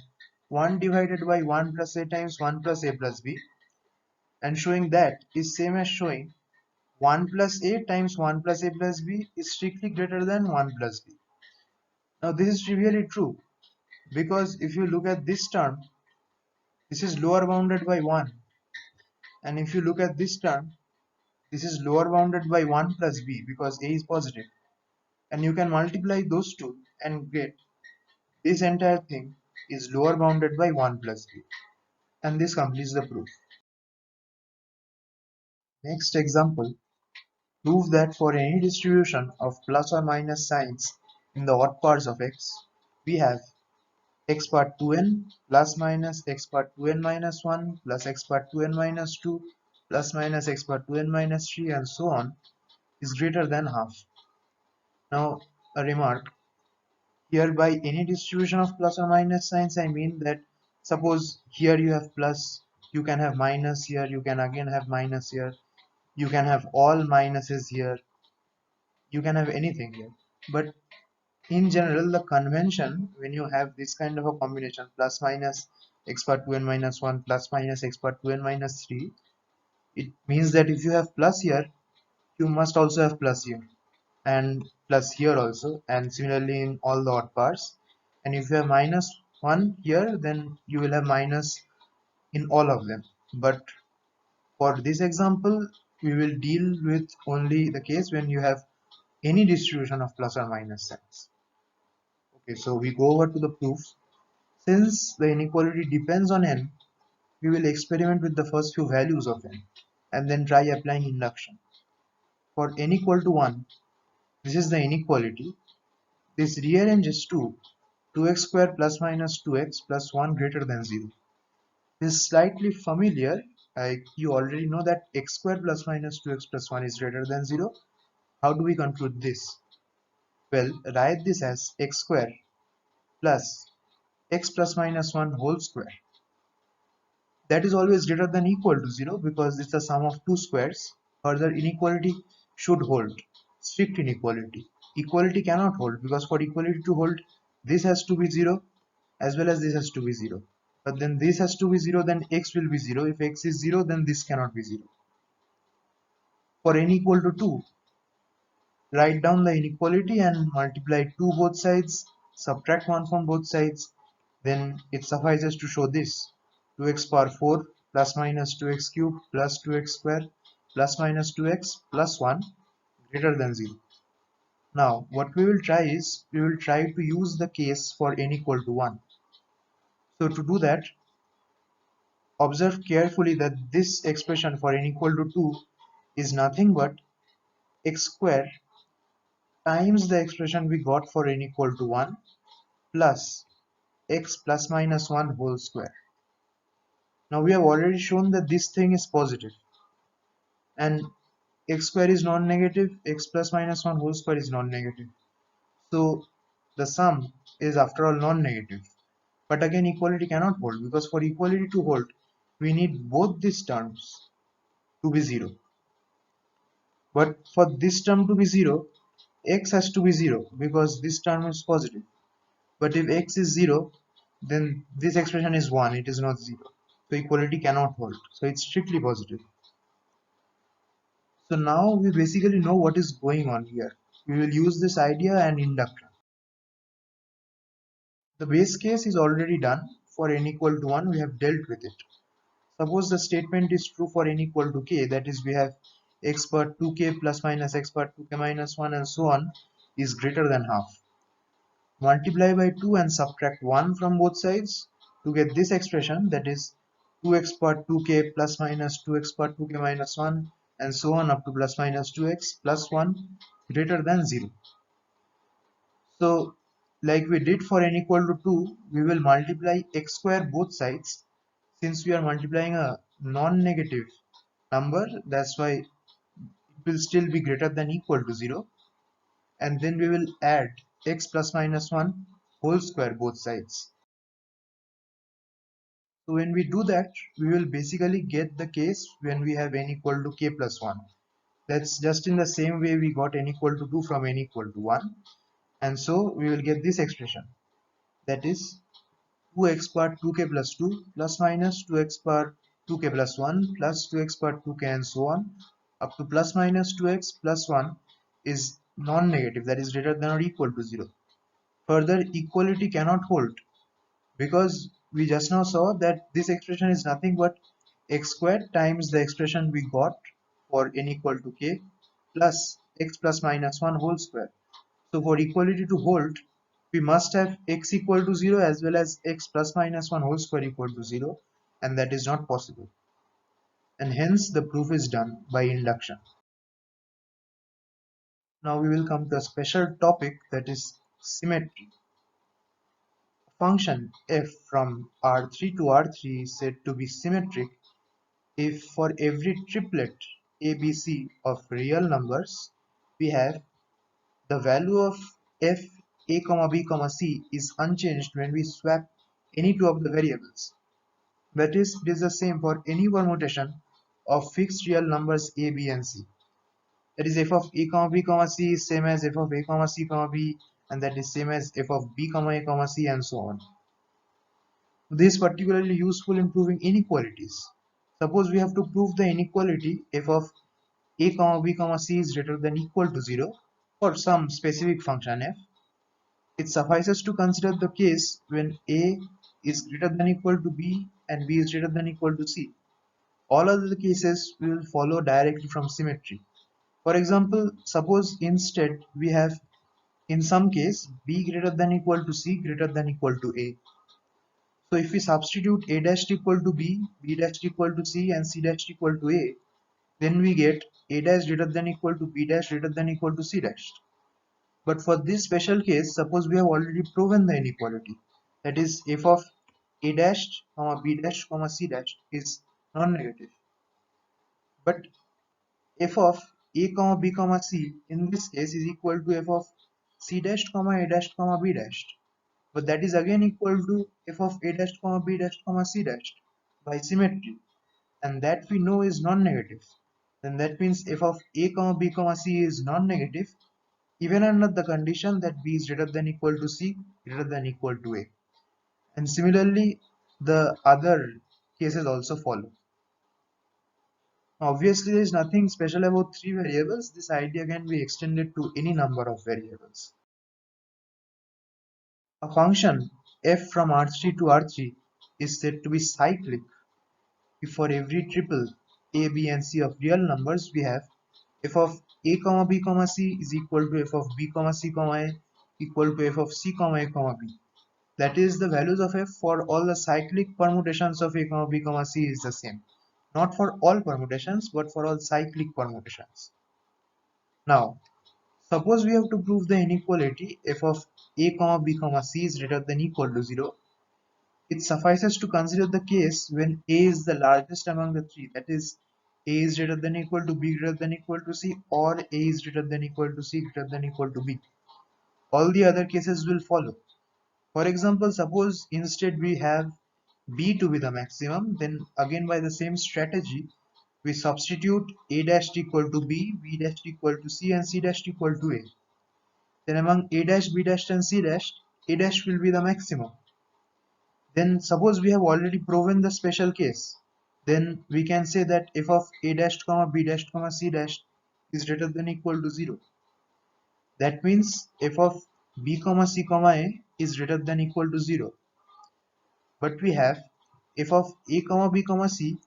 1 divided by 1 plus a times 1 plus a plus b, and showing that is same as showing 1 plus a times 1 plus a plus b is strictly greater than 1 plus b. Now this is trivially true because if you look at this term, this is lower bounded by 1, and if you look at this term, this is lower bounded by 1 plus b because a is positive, and you can multiply those two and get this entire thing is lower bounded by 1 plus b, and this completes the proof. Next example, prove that for any distribution of plus or minus signs in the odd powers of x, we have x power 2n plus minus x power 2n minus 1 plus x power 2n minus 2 plus minus x power 2n minus 3 and so on is greater than half. Now a remark, here by any distribution of plus or minus signs I mean that suppose here you have plus, you can have minus here, you can again have minus here, you can have all minuses here, you can have anything here. But in general, the convention when you have this kind of a combination plus minus x power 2n minus 1 plus minus x power 2n minus 3, it means that if you have plus here, you must also have plus here and plus here also, and similarly in all the odd parts. And if you have minus 1 here, then you will have minus in all of them. But for this example, we will deal with only the case when you have any distribution of plus or minus signs. Okay, so we go over to the proof. Since the inequality depends on n, we will experiment with the first few values of n and then try applying induction. For n equal to 1, this is the inequality. This rearranges to 2x square plus minus 2x plus 1 greater than 0. This is slightly familiar. You already know that x square plus minus 2x plus 1 is greater than 0. How do we conclude this? Well, write this as x square plus x plus minus 1 whole square. That is always greater than equal to 0 because it's the sum of two squares. Further, inequality should hold. Strict inequality. Equality cannot hold because for equality to hold, this has to be 0 as well as this has to be 0. But then this has to be 0, then x will be 0. If x is 0, then this cannot be 0. For n equal to 2, write down the inequality and multiply 2 both sides, subtract 1 from both sides, then it suffices to show this: 2x power 4 plus minus 2x cube plus 2x square plus minus 2x plus 1 greater than 0. Now what we will try is, we will try to use the case for n equal to 1. So to do that, observe carefully that this expression for n equal to 2 is nothing but x square times the expression we got for n equal to 1 plus x plus minus 1 whole square. Now we have already shown that this thing is positive, and x square is non-negative, x plus minus 1 whole square is non-negative. So the sum is after all non-negative. But again, equality cannot hold because for equality to hold, we need both these terms to be 0. But for this term to be 0, x has to be 0 because this term is positive. But if x is 0, then this expression is 1, it is not 0. So equality cannot hold. So it's strictly positive. So now we basically know what is going on here. We will use this idea and induction. The base case is already done. For n equal to 1, we have dealt with it. Suppose the statement is true for n equal to k, that is we have x power 2k plus minus x power 2k minus 1 and so on is greater than half. Multiply by 2 and subtract 1 from both sides to get this expression, that is 2x power 2k plus minus 2x power 2k minus 1 and so on up to plus minus 2x plus 1 greater than 0. So like we did for n equal to 2, we will multiply x square both sides. Since we are multiplying a non-negative number, that's why it will still be greater than equal to 0, and then we will add x plus minus 1 whole square both sides. So when we do that, we will basically get the case when we have n equal to k plus 1. That's just in the same way we got n equal to 2 from n equal to 1, and so we will get this expression, that is 2x power 2k plus 2 plus minus 2x power 2k plus 1 plus 2x power 2k and so on up to plus minus 2x plus 1 is non-negative, that is greater than or equal to 0. Further, equality cannot hold because we just now saw that this expression is nothing but x squared times the expression we got for n equal to k plus x plus minus 1 whole square. So for equality to hold, we must have x equal to 0 as well as x plus minus 1 whole square equal to 0, and that is not possible. And hence the proof is done by induction. Now we will come to a special topic, that is symmetry. A function f from R3 to R3 is said to be symmetric if for every triplet ABC of real numbers we have the value of f a comma b comma c is unchanged when we swap any two of the variables. That is, it is the same for any permutation of fixed real numbers a, b and c. That is, f of a comma b comma c is same as f of a comma c comma b, and that is same as f of b comma a comma c, and so on. This is particularly useful in proving inequalities. Suppose we have to prove the inequality f of a comma b comma c is greater than equal to 0 for some specific function f. It suffices to consider the case when a is greater than equal to b and b is greater than equal to c. All other cases will follow directly from symmetry. For example, suppose instead we have in some case b greater than equal to c greater than equal to a. So if we substitute a dash equal to b dash equal to c and c dash equal to a, then we get a dash greater than equal to b dash greater than equal to c dash. But for this special case, suppose we have already proven the inequality, that is f of a dash comma b dash comma c dash is non-negative. But f of a comma b comma c in this case is equal to f of c dash comma a dash comma b dash. But that is again equal to f of a dash comma b dash comma c dash by symmetry, and that we know is non-negative. Then that means f of a comma b comma c is non-negative even under the condition that b is greater than equal to c greater than equal to a. And similarly, the other cases also follow. Obviously, there is nothing special about three variables. This idea can be extended to any number of variables. A function f from R3 to R3 is said to be cyclic if for every triple a, b and c of real numbers we have f of a comma b comma c is equal to f of b comma c comma a equal to f of c comma a comma b. That is, the values of f for all the cyclic permutations of a comma b comma c is the same. Not for all permutations, but for all cyclic permutations. Now, suppose we have to prove the inequality f of a comma b comma c is greater than equal to 0. It suffices to consider the case when a is the largest among the three, that is, a is greater than equal to b greater than equal to c, or a is greater than equal to c greater than equal to b. All the other cases will follow. For example, suppose instead we have b to be the maximum, then again by the same strategy, we substitute a dash equal to b dash equal to c and c dash equal to a. Then among a dash, b dash and c dash, a dash will be the maximum. Then suppose we have already proven the special case, then we can say that f of a dash comma b dash comma c dash is greater than equal to 0. That means f of b comma c comma a is greater than equal to 0. But we have f of a comma b comma c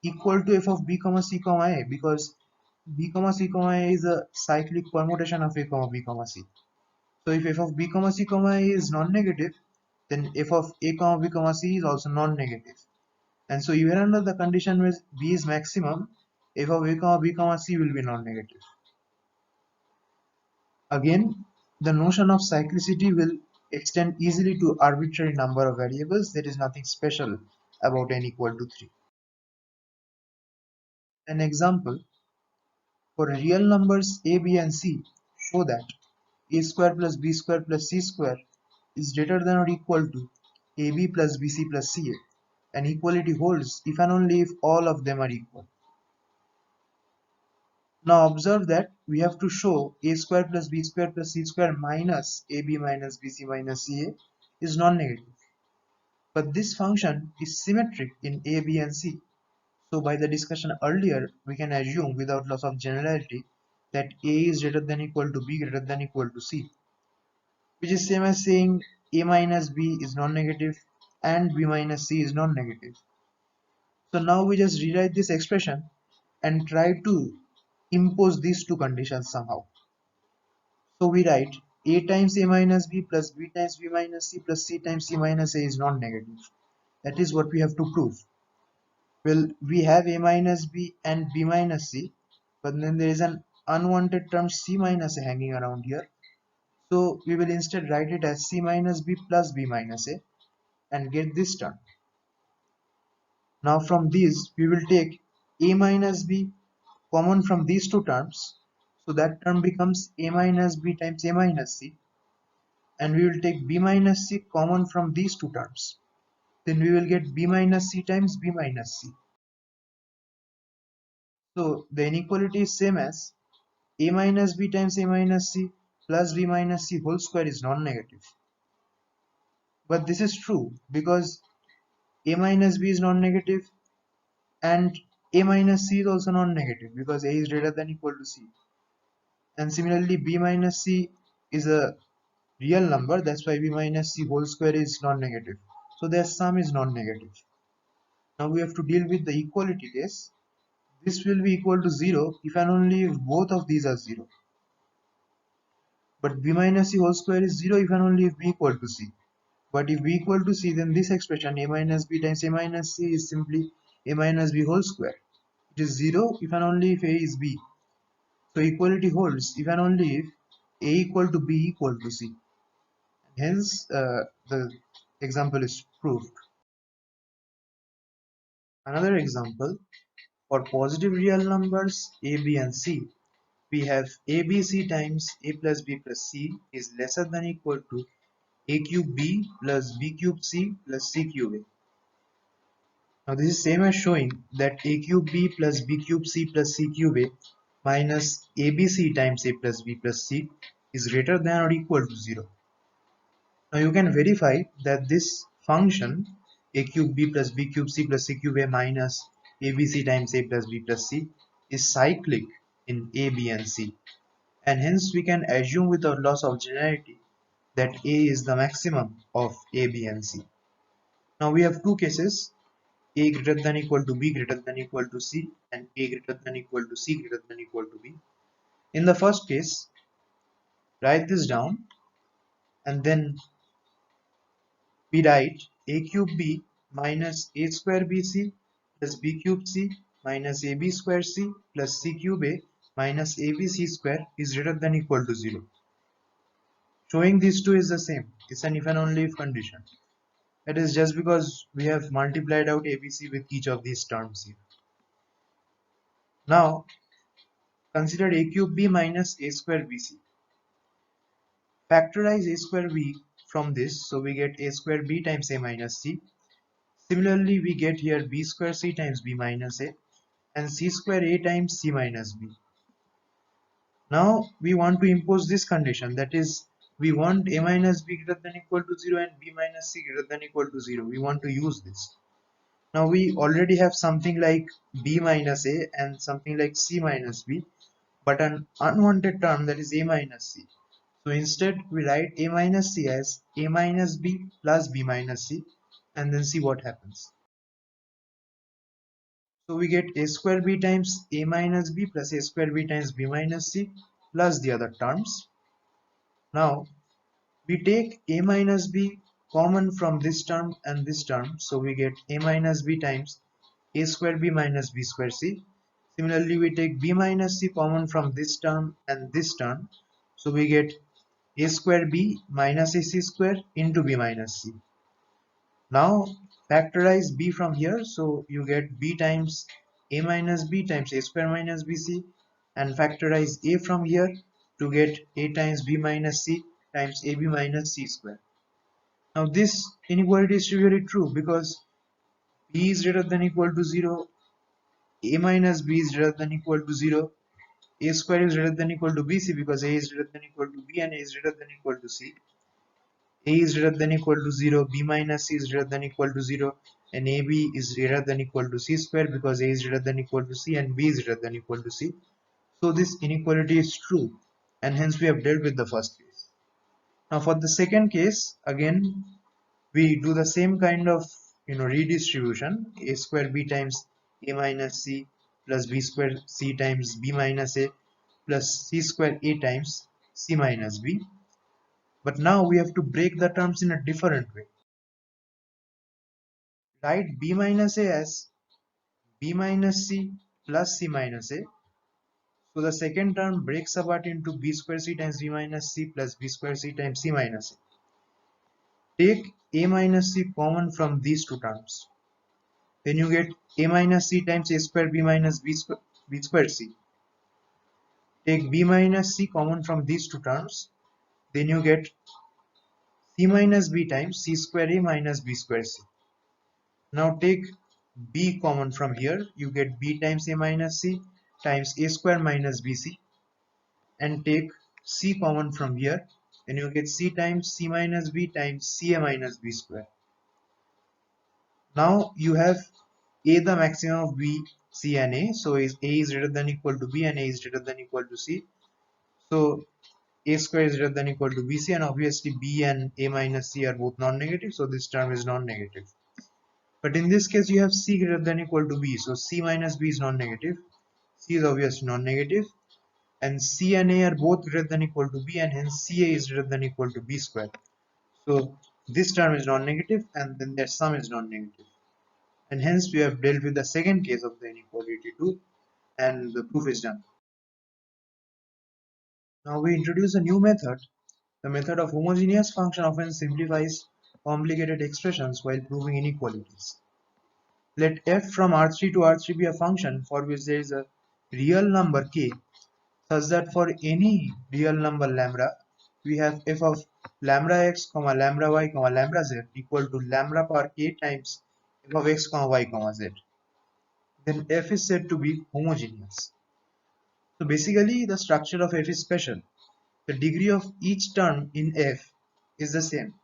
equal to f of b comma c comma a, because b comma c comma a is a cyclic permutation of a comma b comma c. So if f of b comma c comma a is non-negative, then f of a comma b comma c is also non-negative. And so even under the condition where b is maximum, f of a comma b comma c will be non-negative. Again, the notion of cyclicity will extend easily to arbitrary number of variables. There is nothing special about n equal to 3. An example: for real numbers a, b and c, show that a square plus b square plus c square is greater than or equal to ab plus bc plus ca, and equality holds if and only if all of them are equal. Now observe that we have to show a square plus b square plus c square minus ab minus bc minus ca is non-negative. But this function is symmetric in a, b and c. So by the discussion earlier, we can assume without loss of generality that a is greater than equal to b greater than equal to c, which is same as saying a minus b is non-negative and b minus c is non-negative. So now we just rewrite this expression and try to impose these two conditions somehow. So we write a times a minus b plus b times b minus c plus c times c minus a is non-negative. That is what we have to prove. Well, we have a minus b and b minus c, but then there is an unwanted term c minus a hanging around here. So we will instead write it as c minus b plus b minus a and get this term. Now from these we will take a minus b common from these two terms. So that term becomes a minus b times a minus c, and we will take b minus c common from these two terms. Then we will get b minus c times b minus c. So the inequality is same as a minus b times a minus c plus b minus c whole square is non-negative. But this is true because a minus b is non-negative and a minus c is also non-negative because a is greater than equal to c. And similarly b minus c is a real number, that's why b minus c whole square is non-negative. So their sum is non-negative. Now we have to deal with the equality case. This will be equal to 0 if and only if both of these are 0. But b minus c whole square is 0 if and only if b equal to c. But if b equal to c, then this expression a minus b times a minus c is simply a minus b whole square. It is 0 if and only if a is b. So equality holds if and only if a equal to b equal to c. Hence, the example is proved. Another example: for positive real numbers a, b and c, we have abc times a plus b plus c is lesser than equal to a cube b plus b cube c plus c cube a. Now this is same as showing that a cube b plus b cube c plus c cube a minus abc times a plus b plus c is greater than or equal to 0. Now you can verify that this function a cube b plus b cube c plus c cube a minus abc times a plus b plus c is cyclic in a, b and c, and hence we can assume without loss of generality that a is the maximum of a, b and c. Now we have two cases: a greater than equal to b greater than equal to c, and a greater than equal to c greater than equal to b. In the first case, write this down and then we write a cube b minus a square bc plus b cube c minus ab square c plus c cube a minus abc square is greater than equal to 0. Showing these two is the same. It's an if and only if condition. It is just because we have multiplied out abc with each of these terms here. Now consider a cube b minus a square bc. Factorize a square b from this, so we get a square b times a minus c. Similarly, we get here b square c times b minus a and c square a times c minus b. Now we want to impose this condition, that is, we want a minus b greater than equal to 0 and b minus c greater than equal to 0. We want to use this. Now we already have something like b minus a and something like c minus b, but an unwanted term, that is a minus c. So instead we write a minus c as a minus b plus b minus c and then see what happens. So we get a square b times a minus b plus a square b times b minus c plus the other terms. Now we take a minus b common from this term and this term, so we get a minus b times a square b minus b square c. Similarly, we take b minus c common from this term and this term, so we get a square b minus ac square into b minus c. Now factorize b from here, so you get b times a minus b times a square minus bc, and factorize a from here to get a times b minus c times ab minus c square. Now this inequality is trivially true because b is greater than equal to 0, a minus b is greater than equal to 0, a square is greater than equal to bc because a is greater than equal to b and a is greater than equal to c. A is greater than equal to 0, b minus c is greater than equal to 0, and ab is greater than equal to c square because a is greater than equal to c and b is greater than equal to c. So this inequality is true, and hence we have dealt with the first case. Now for the second case, again we do the same kind of redistribution. A square b times a minus c plus b square c times b minus a plus c square a times c minus b. But now we have to break the terms in a different way. Write b minus a as b minus c plus c minus a. So the second term breaks apart into b square c times b minus c plus b square c times c minus a. Take a minus c common from these two terms. Then you get a minus c times a square b minus b square c. Take b minus c common from these two terms. Then you get c minus b times c square a minus b square c. Now take b common from here. You get b times a minus c times a square minus bc, and take c common from here, then you get c times c minus b times ca minus b square. Now you have a the maximum of b, c and a, so a is greater than equal to b and a is greater than equal to c, so a square is greater than equal to bc, and obviously b and a minus c are both non-negative, so this term is non-negative. But in this case you have c greater than equal to b, so c minus b is non-negative, c is obviously non-negative, and c and a are both greater than equal to b, and hence ca is greater than equal to b square. So this term is non-negative and then their sum is non-negative, and hence we have dealt with the second case of the inequality too, and the proof is done. Now we introduce a new method. The method of homogeneous function often simplifies complicated expressions while proving inequalities. Let f from R3 to R3 be a function for which there is a real number k, such that for any real number lambda, we have f of lambda x, lambda y, lambda z equal to lambda power k times f of x, y, z. Then f is said to be homogeneous. So basically the structure of f is special. The degree of each term in f is the same.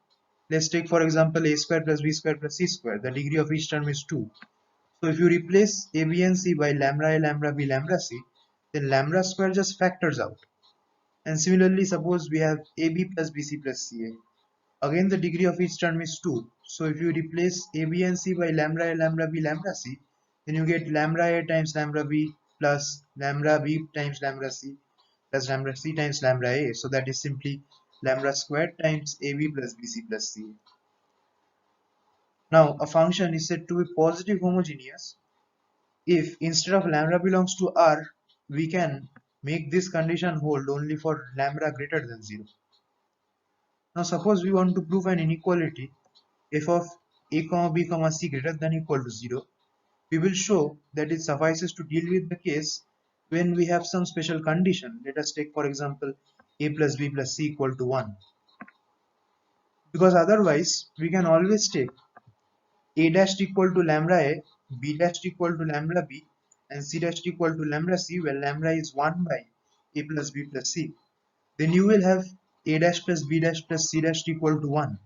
Let's take for example a square plus b square plus c square. The degree of each term is 2. So if you replace a, b and c by lambda a, lambda b, lambda c, then lambda square just factors out. And similarly, suppose we have ab plus bc plus ca. Again the degree of each term is 2. So if you replace a, b and c by lambda a, lambda b, lambda c, then you get lambda a times lambda b plus lambda b times lambda c plus lambda c times lambda a. So that is simply lambda squared times ab plus bc plus ca. Now a function is said to be positive homogeneous if instead of lambda belongs to R, we can make this condition hold only for lambda greater than 0. Now suppose we want to prove an inequality f of a, b, c greater than equal to 0. We will show that it suffices to deal with the case when we have some special condition. Let us take for example a plus b plus c equal to 1. Because otherwise we can always take a dash equal to lambda a, b dash equal to lambda b, and c dash equal to lambda c, where lambda is 1 by a plus b plus c. Then you will have a dash plus b dash plus c dash equal to 1.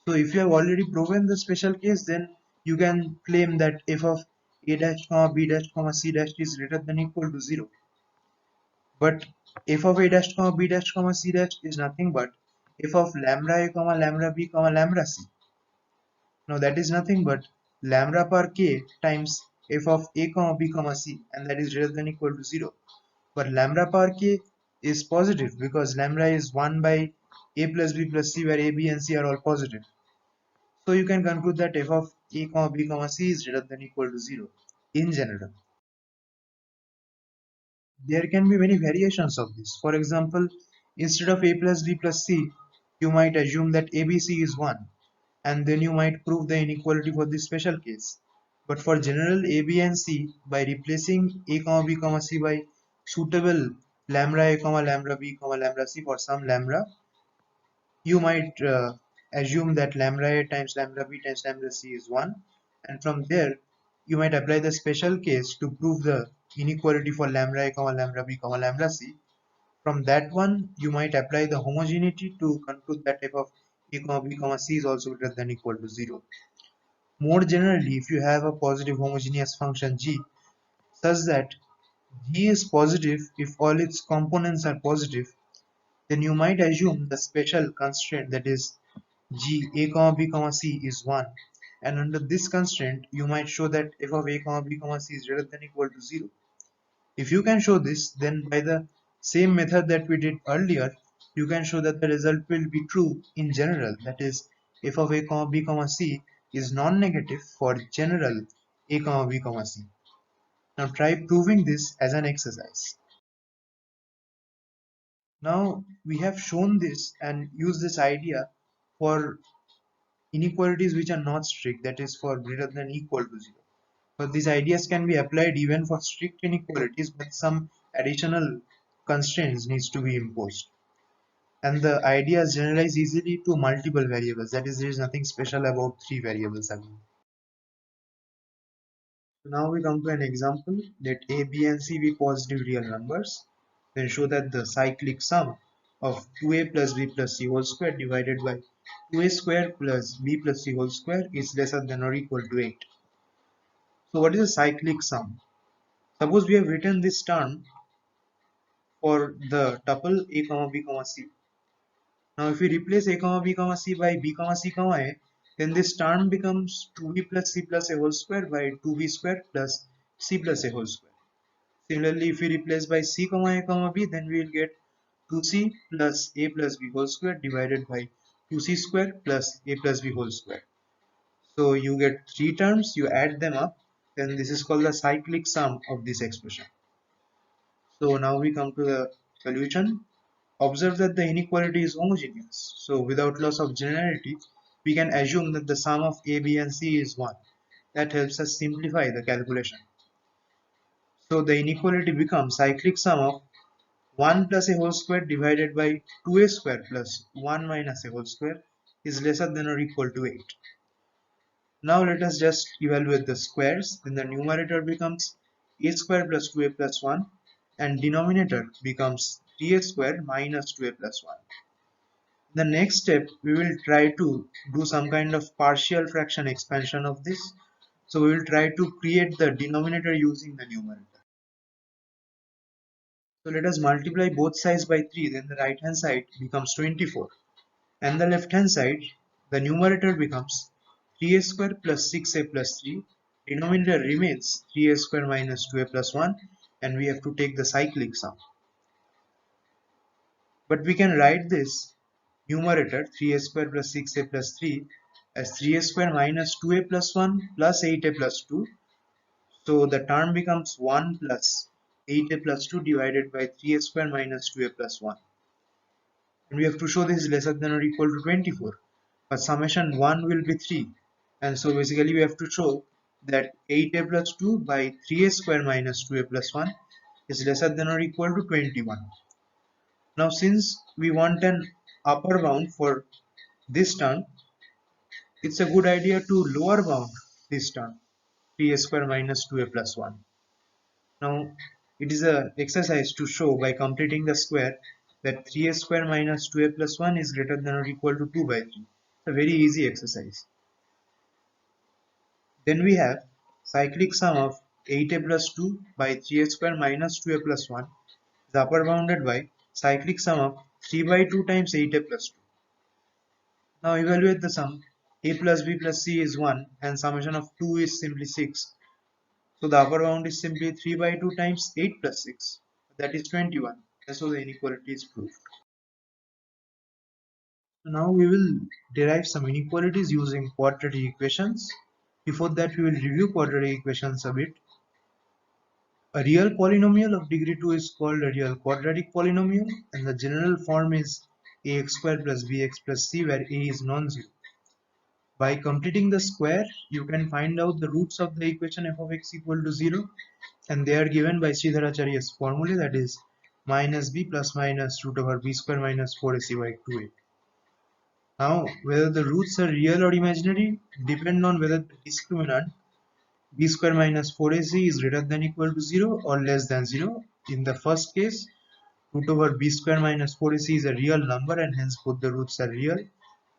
So if you have already proven the special case, then you can claim that f of a dash b dash c dash is greater than equal to 0. But f of a dash b dash c dash is nothing but f of lambda a, lambda b, lambda c. Now that is nothing but lambda per k times f of a, b, c, and that is greater than equal to 0. But lambda per k is positive because lambda is 1 by a plus b plus c, where a, b and c are all positive. So you can conclude that f of a comma b comma c is greater than equal to 0 in general. There can be many variations of this. For example, instead of a plus b plus c, you might assume that abc is 1, and then you might prove the inequality for this special case. But for general a, b and c, by replacing a comma b comma c by suitable lambda a comma lambda b comma lambda c for some lambda, you might assume that lambda a times lambda b times lambda c is 1, and from there you might apply the special case to prove the inequality for lambda a comma lambda b comma lambda c. From that one you might apply the homogeneity to conclude that f of a comma b comma c is also greater than equal to 0. More generally, if you have a positive homogeneous function g such that g is positive if all its components are positive, then you might assume the special constraint, that is g a comma b comma c is 1, and under this constraint you might show that f of a comma b comma c is greater than equal to 0. If you can show this, then by the same method that we did earlier, you can show that the result will be true in general, that is f of a comma b comma c is non-negative for general a comma b comma c. Now try proving this as an exercise. Now we have shown this and used this idea for inequalities which are not strict, that is for greater than equal to 0. But these ideas can be applied even for strict inequalities, but some additional constraints needs to be imposed. And the ideas generalize easily to multiple variables, that is there is nothing special about three variables again. Now we come to an example. Let a, b and c be positive real numbers. Then show that the cyclic sum of 2a plus b plus c whole square divided by 2a square plus b plus c whole square is lesser than or equal to 8. So what is a cyclic sum? Suppose we have written this term for the tuple a comma b comma c. Now if we replace a comma b comma c by b comma c comma a, then this term becomes 2b plus c plus a whole square by 2b square plus c plus a whole square. Similarly, if we replace by c comma a comma b, then we will get 2c plus a plus b whole square divided by 2c square plus a plus b whole square. So you get three terms, you add them up, then this is called the cyclic sum of this expression. So now we come to the solution. Observe that the inequality is homogeneous. So without loss of generality, we can assume that the sum of a, b and c is 1. That helps us simplify the calculation. So the inequality becomes cyclic sum of 1 plus a whole square divided by 2a square plus 1 minus a whole square is lesser than or equal to 8. Now let us just evaluate the squares. Then the numerator becomes a square plus 2a plus 1, and denominator becomes 3a square minus 2a plus 1. The next step, we will try to do some kind of partial fraction expansion of this. So we will try to create the denominator using the numerator. So let us multiply both sides by 3, then the right hand side becomes 24. And the left hand side, the numerator becomes 3a square plus 6a plus 3. Denominator remains 3a square minus 2a plus 1, and we have to take the cyclic sum. But we can write this numerator 3a square plus 6a plus 3 as 3a square minus 2a plus 1 plus 8a plus 2. So the term becomes 1 plus 8a plus 2 divided by 3a square minus 2a plus 1. And we have to show this is lesser than or equal to 24. But summation 1 will be 3. And so basically we have to show that 8a plus 2 by 3a square minus 2a plus 1 is lesser than or equal to 21. Now since we want an upper bound for this term, it's a good idea to lower bound this term 3a square minus 2a plus 1. Now it is an exercise to show by completing the square that 3a square minus 2a plus 1 is greater than or equal to 2 by 3. It's a very easy exercise. Then we have cyclic sum of 8a plus 2 by 3a square minus 2a plus 1 is upper bounded by cyclic sum of 3 by 2 times 8a plus 2. Now evaluate the sum. A plus b plus c is 1 and summation of 2 is simply 6. So the upper bound is simply 3 by 2 times 8 plus 6, that is 21. And so the inequality is proved. Now we will derive some inequalities using quadratic equations. Before that, we will review quadratic equations a bit. A real polynomial of degree 2 is called a real quadratic polynomial, and the general form is ax squared plus bx plus c, where a is non-zero. By completing the square, you can find out the roots of the equation f of x equal to 0, and they are given by Sridharacharya's formula, that is minus b plus minus root over b square minus 4ac by 2a. Now, whether the roots are real or imaginary depend on whether the discriminant b square minus 4ac is greater than equal to 0 or less than 0. In the first case, root over b square minus 4ac is a real number and hence both the roots are real.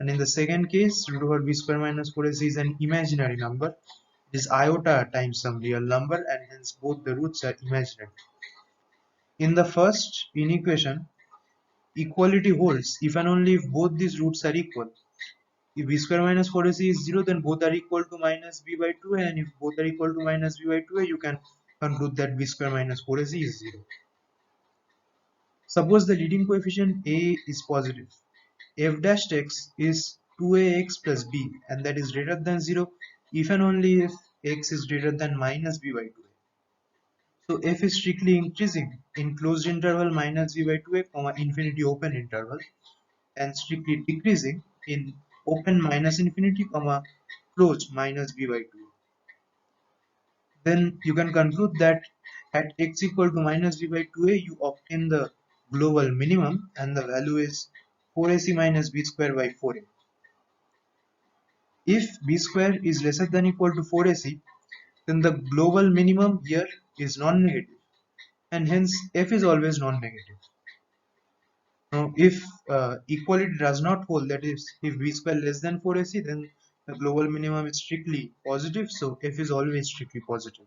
And in the second case, root over b square minus 4ac is an imaginary number. It is iota times some real number and hence both the roots are imaginary. In the first inequation, equality holds if and only if both these roots are equal. If b square minus 4ac is 0, then both are equal to minus b by 2a, and if both are equal to minus b by 2a, you can conclude that b square minus 4ac is 0. Suppose the leading coefficient a is positive. F dash x is 2ax plus b, and that is greater than 0 if and only if x is greater than minus b by 2a. So f is strictly increasing in closed interval minus b by 2a, comma infinity open interval, and strictly decreasing in open minus infinity, comma closed minus b by 2a. Then you can conclude that at x equal to minus b by 2a, you obtain the global minimum, and the value is 4ac minus b square by 4a. If b square is lesser than equal to 4ac, then the global minimum here is non-negative, and hence f is always non-negative. Now, if equality does not hold, that is, if b square less than 4ac, then the global minimum is strictly positive, so f is always strictly positive.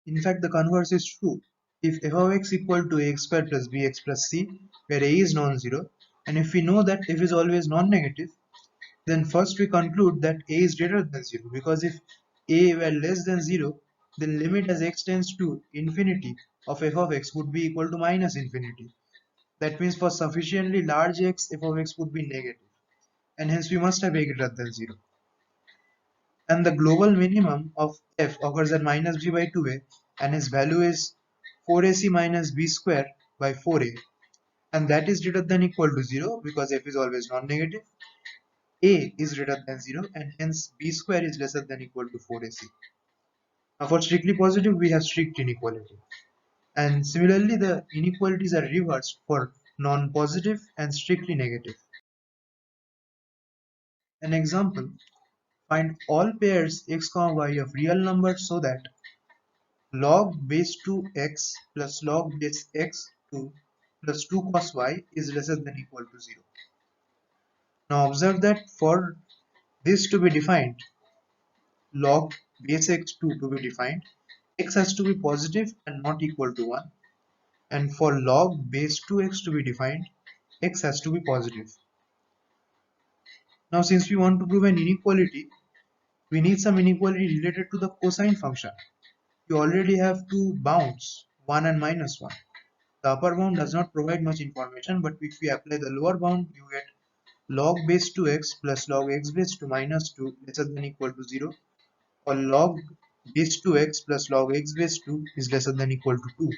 In fact, the converse is true. If f of x equal to ax squared plus bx plus c, where a is non-zero, and if we know that f is always non-negative, then first we conclude that a is greater than 0, because if a were less than 0, then limit as x tends to infinity of f of x would be equal to minus infinity. That means for sufficiently large x, f of x would be negative, and hence we must have a greater than 0. And the global minimum of f occurs at minus b by 2a, and its value is 4ac minus b square by 4a, and that is greater than equal to 0 because f is always non-negative, a is greater than 0, and hence b square is lesser than equal to 4ac. Now for strictly positive, we have strict inequality, and similarly the inequalities are reversed for non-positive and strictly negative. An example: find all pairs x, y of real numbers so that log base 2x plus log base x2 plus 2 cos y is lesser than equal to 0. Now observe that for this to be defined, log base x2 to be defined, x has to be positive and not equal to 1, and for log base 2x to be defined, x has to be positive. Now since we want to prove an inequality, we need some inequality related to the cosine function. You already have two bounds, 1 and minus 1. The upper bound does not provide much information, but if we apply the lower bound, you get log base 2x plus log x base 2 minus 2 lesser than equal to 0, or log base 2x plus log x base 2 is lesser than equal to 2.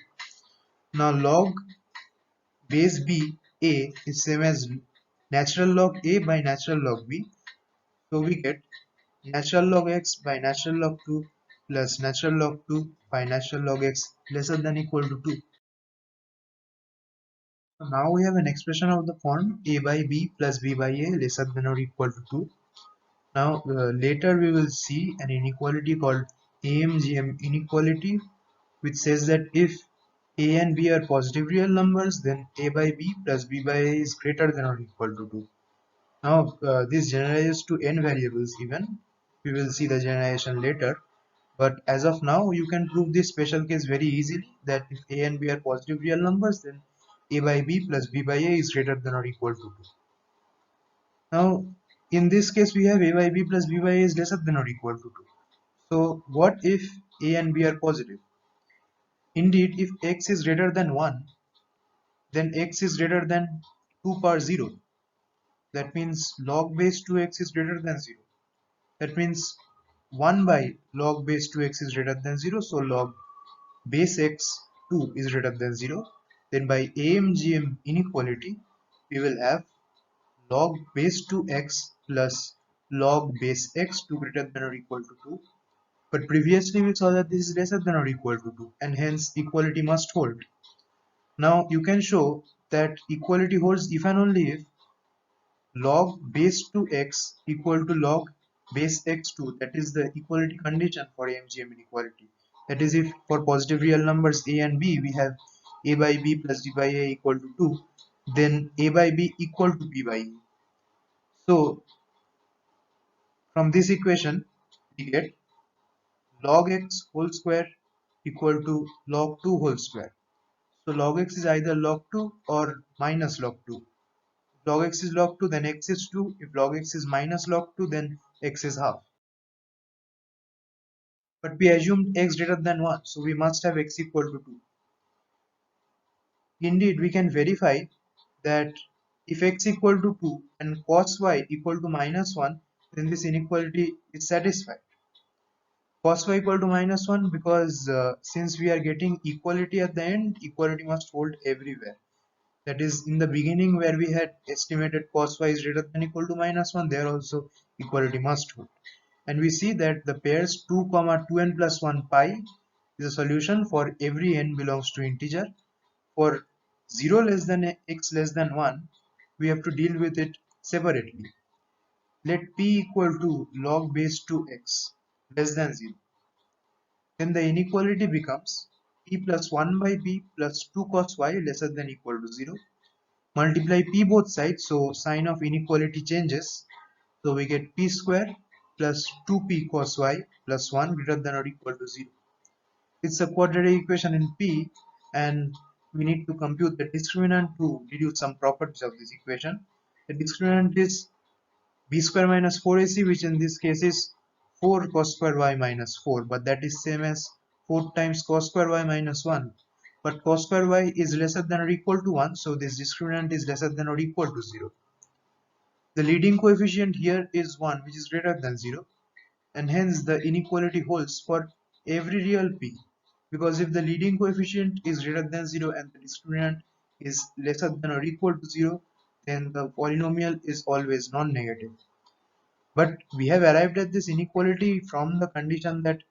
Now log base b a is same as natural log a by natural log b, so we get natural log x by natural log 2 plus natural log 2 by natural log x lesser than equal to 2. So now we have an expression of the form a by b plus b by a lesser than or equal to 2. Now later we will see an inequality called AMGM inequality, which says that if a and b are positive real numbers, then a by b plus b by a is greater than or equal to 2. Now this generalizes to n variables even. We will see the generalization later. But as of now, you can prove this special case very easily, that if a and b are positive real numbers, then a by b plus b by a is greater than or equal to 2. Now, in this case, we have a by b plus b by a is lesser than or equal to 2. So, what if a and b are positive? Indeed, if x is greater than 1, then x is greater than 2 power 0. That means log base 2x is greater than 0. That means 1 by log base 2x is greater than 0. So log base x 2 is greater than 0. Then by AMGM inequality, we will have log base 2x plus log base x 2 greater than or equal to 2. But previously we saw that this is lesser than or equal to 2, and hence equality must hold. Now you can show that equality holds if and only if log base 2x equal to log base x2. That is the equality condition for AMGM inequality. That is, if for positive real numbers a and b we have a by b plus b by a equal to 2, then a by b equal to b by a. So from this equation we get log x whole square equal to log 2 whole square. So log x is either log 2 or minus log 2. If log x is log 2, then x is 2. If log x is minus log 2, then x is half. But we assumed x greater than 1, so we must have x equal to 2. Indeed, we can verify that if x equal to 2 and cos y equal to minus 1, then this inequality is satisfied. Cos y equal to minus 1 because since we are getting equality at the end, equality must hold everywhere. That is, in the beginning where we had estimated cos y is greater than equal to minus 1, there also equality must hold. And we see that the pairs 2 comma 2n plus 1 pi is a solution for every n belongs to integer. For 0 less than x less than 1, we have to deal with it separately. Let p equal to log base 2x less than 0. Then the inequality becomes p plus 1 by p plus 2 cos y lesser than equal to 0. Multiply p both sides, so sign of inequality changes. So we get p square plus 2p cos y plus 1 greater than or equal to 0. It's a quadratic equation in P, and we need to compute the discriminant to deduce some properties of this equation. The discriminant is b square minus 4ac, which in this case is 4 cos square y minus 4, but that is same as 4 times cos square y minus 1. But cos square y is lesser than or equal to 1, so this discriminant is lesser than or equal to 0. The leading coefficient here is 1, which is greater than 0. And hence the inequality holds for every real p, because if the leading coefficient is greater than 0 and the discriminant is lesser than or equal to 0, then the polynomial is always non-negative. But we have arrived at this inequality from the condition that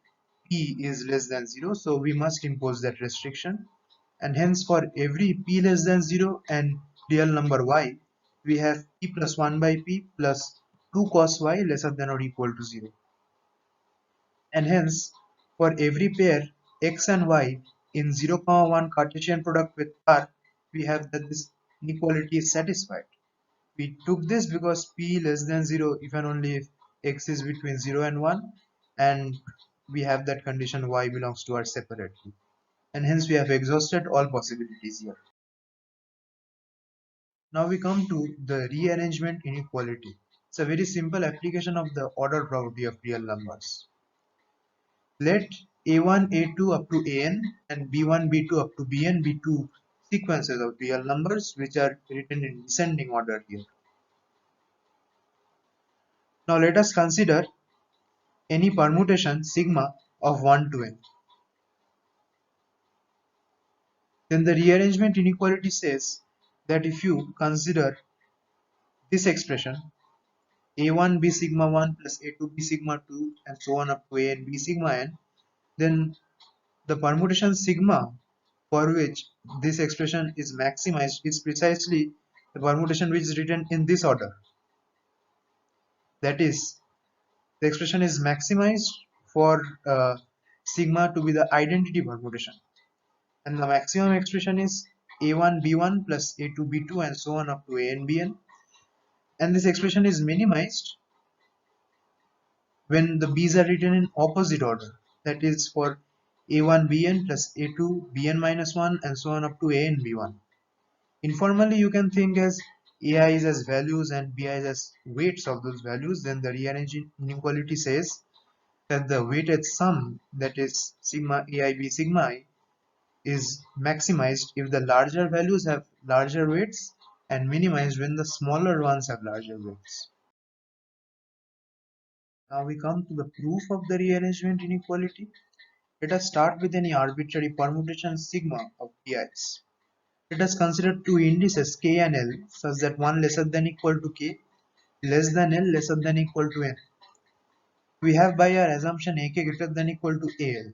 p is less than 0, so we must impose that restriction, and hence for every p less than 0 and real number y, we have p plus 1 by p plus 2 cos y lesser than or equal to 0. And hence for every pair x and y in 0, 1 Cartesian product with R, we have that this inequality is satisfied. We took this because p less than 0 if and only if x is between 0 and 1, and we have that condition y belongs to R separately, and hence we have exhausted all possibilities here. Now we come to the rearrangement inequality. It's a very simple application of the order property of real numbers. Let a1, a2 up to an and b1, b2 up to bn be two sequences of real numbers which are written in descending order here. Now let us consider any permutation sigma of 1 to n. Then the rearrangement inequality says that if you consider this expression a1 b sigma 1 plus a2 b sigma 2 and so on up to a and b sigma n, then the permutation sigma for which this expression is maximized is precisely the permutation which is written in this order. That is, the expression is maximized for sigma to be the identity permutation, and the maximum expression is a1 b1 plus a2 b2 and so on up to a and bn, and this expression is minimized when the b's are written in opposite order, that is for a1 bn plus a2 bn minus 1 and so on up to a and b1. Informally, you can think as ai's as values and bi's as weights of those values. Then the rearranging inequality says that the weighted sum, that is sigma ai b sigma I, is maximized if the larger values have larger weights and minimized when the smaller ones have larger weights. Now we come to the proof of the rearrangement inequality. Let us start with any arbitrary permutation sigma of pi's. Let us consider two indices k and l such that one lesser than equal to k, less than l, lesser than equal to n. We have by our assumption ak greater than equal to al.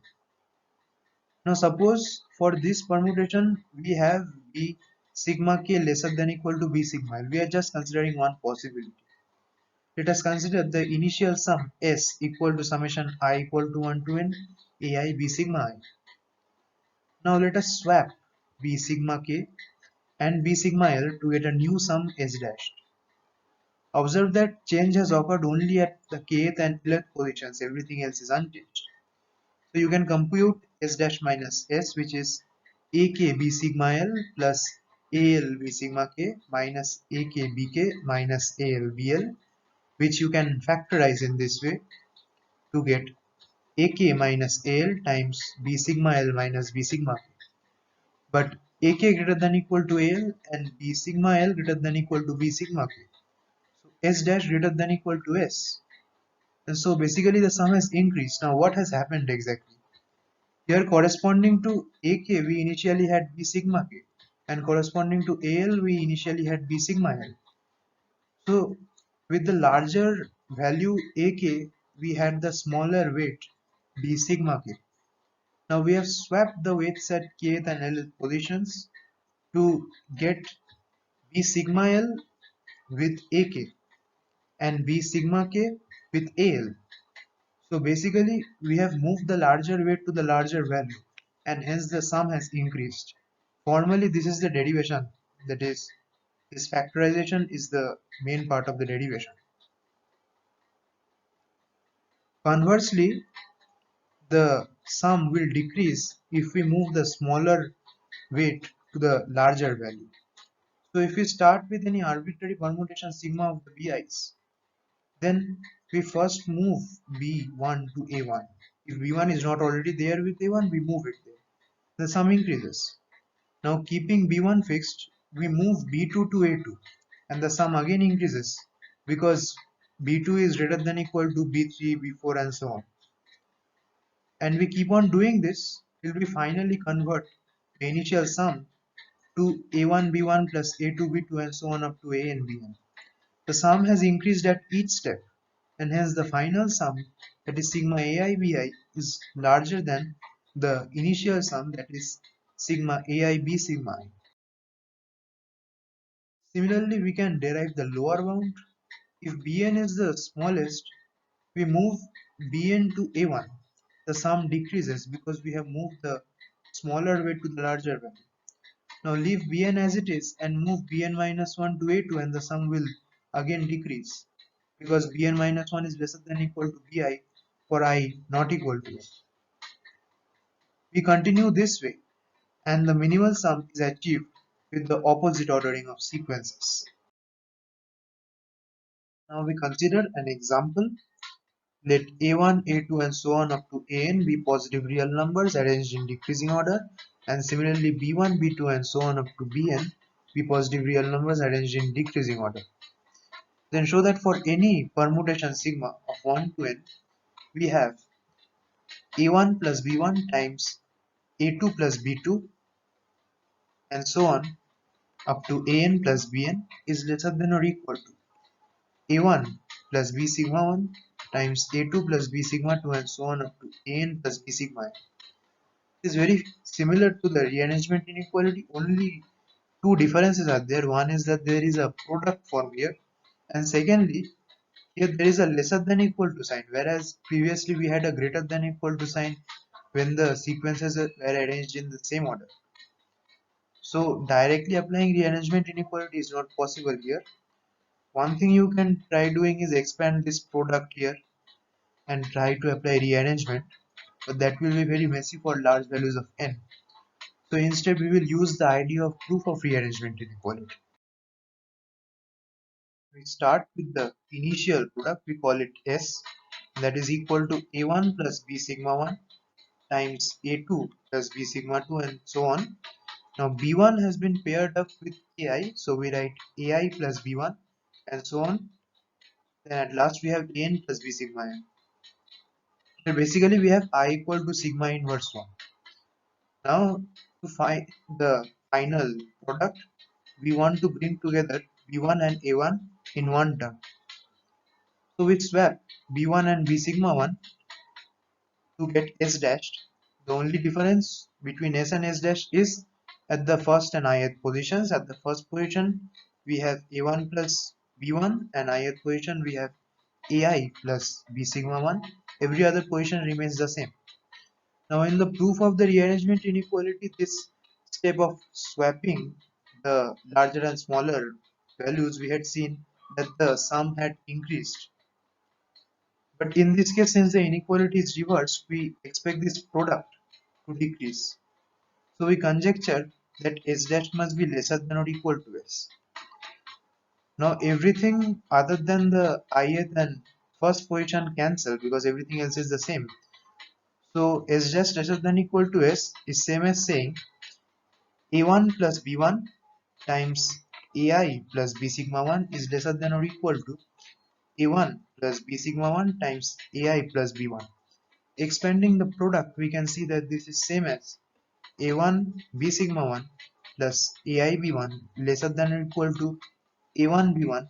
Now suppose for this permutation we have b sigma k lesser than equal to b sigma l. We are just considering one possibility. Let us consider the initial sum S equal to summation I equal to 1 to n ai b sigma I. Now let us swap b sigma k and b sigma l to get a new sum S dash. Observe that change has occurred only at the kth and lth positions, everything else is unchanged. So you can compute S dash minus S, which is ak b sigma l plus al b sigma k minus ak bk minus al bl, which you can factorize in this way to get ak minus al times b sigma l minus b sigma k. But ak greater than equal to al and b sigma l greater than equal to b sigma k. So S dash greater than equal to S. And so basically the sum has increased. Now what has happened exactly? Here corresponding to AK we initially had B sigma K, and corresponding to AL we initially had B sigma L. So with the larger value AK we had the smaller weight B sigma K. Now we have swapped the weights at Kth and L positions to get B sigma L with AK and B sigma K with AL. So basically we have moved the larger weight to the larger value, and hence the sum has increased. Formally this is the derivation, that is, this factorization is the main part of the derivation. Conversely, the sum will decrease if we move the smaller weight to the larger value. So if we start with any arbitrary permutation sigma of the bi's, then we first move b1 to a1. If b1 is not already there with a1, we move it there. The sum increases. Now keeping b1 fixed, we move b2 to a2, and the sum again increases because b2 is greater than equal to b3, b4 and so on. And we keep on doing this till we finally convert the initial sum to a1 b1 plus a2 b2 and so on up to a and bn. The sum has increased at each step, and hence the final sum, that is sigma ai bi, is larger than the initial sum, that is sigma ai b sigma I. Similarly, we can derive the lower bound. If bn is the smallest, we move bn to a1. The sum decreases because we have moved the smaller weight to the larger value. Now leave bn as it is and move bn minus 1 to a2, and the sum will again decrease because bn minus 1 is lesser than equal to bi for I not equal to a. We continue this way, and the minimal sum is achieved with the opposite ordering of sequences. Now we consider an example. Let a1, a2 and so on up to an be positive real numbers arranged in decreasing order, and similarly b1, b2 and so on up to bn be positive real numbers arranged in decreasing order. Then show that for any permutation sigma of 1 to n, we have a1 plus b1 times a2 plus b2 and so on up to an plus bn is lesser than or equal to a1 plus b sigma 1 times a2 plus b sigma 2 and so on up to an plus b sigma n. It is very similar to the rearrangement inequality, only two differences are there. One is that there is a product form here, and secondly, here there is a lesser than equal to sign, whereas previously we had a greater than equal to sign when the sequences were arranged in the same order. So directly applying rearrangement inequality is not possible here. One thing you can try doing is expand this product here and try to apply rearrangement, but that will be very messy for large values of n. So instead we will use the idea of proof of rearrangement inequality. We start with the initial product, we call it S, that is equal to a1 plus b sigma 1 times a2 plus b sigma 2 and so on Now b1 has been paired up with ai, so we write ai plus b1 and so on. Then at last we have an plus b sigma n. So basically we have I equal to sigma inverse 1. Now to find the final product, we want to bring together b1 and a1 in one term. So we swap b1 and b sigma 1 to get s dashed. The only difference between s and s dash is at the first and ith positions. At the first position we have a1 plus b1 and ith position we have ai plus b sigma 1. Every other position remains the same. Now in the proof of the rearrangement inequality, this step of swapping the larger and smaller values, we had seen that the sum had increased. But in this case, since the inequality is reversed, we expect this product to decrease. So we conjecture that s dash must be lesser than or equal to s. Now everything other than the ith and first position cancel because everything else is the same. So s dash lesser than equal to s is same as saying a1 plus b1 times ai plus b sigma 1 is lesser than or equal to a1 plus b sigma 1 times ai plus b1. Expanding the product, we can see that this is same as a1 b sigma 1 plus ai b1 lesser than or equal to a1 b1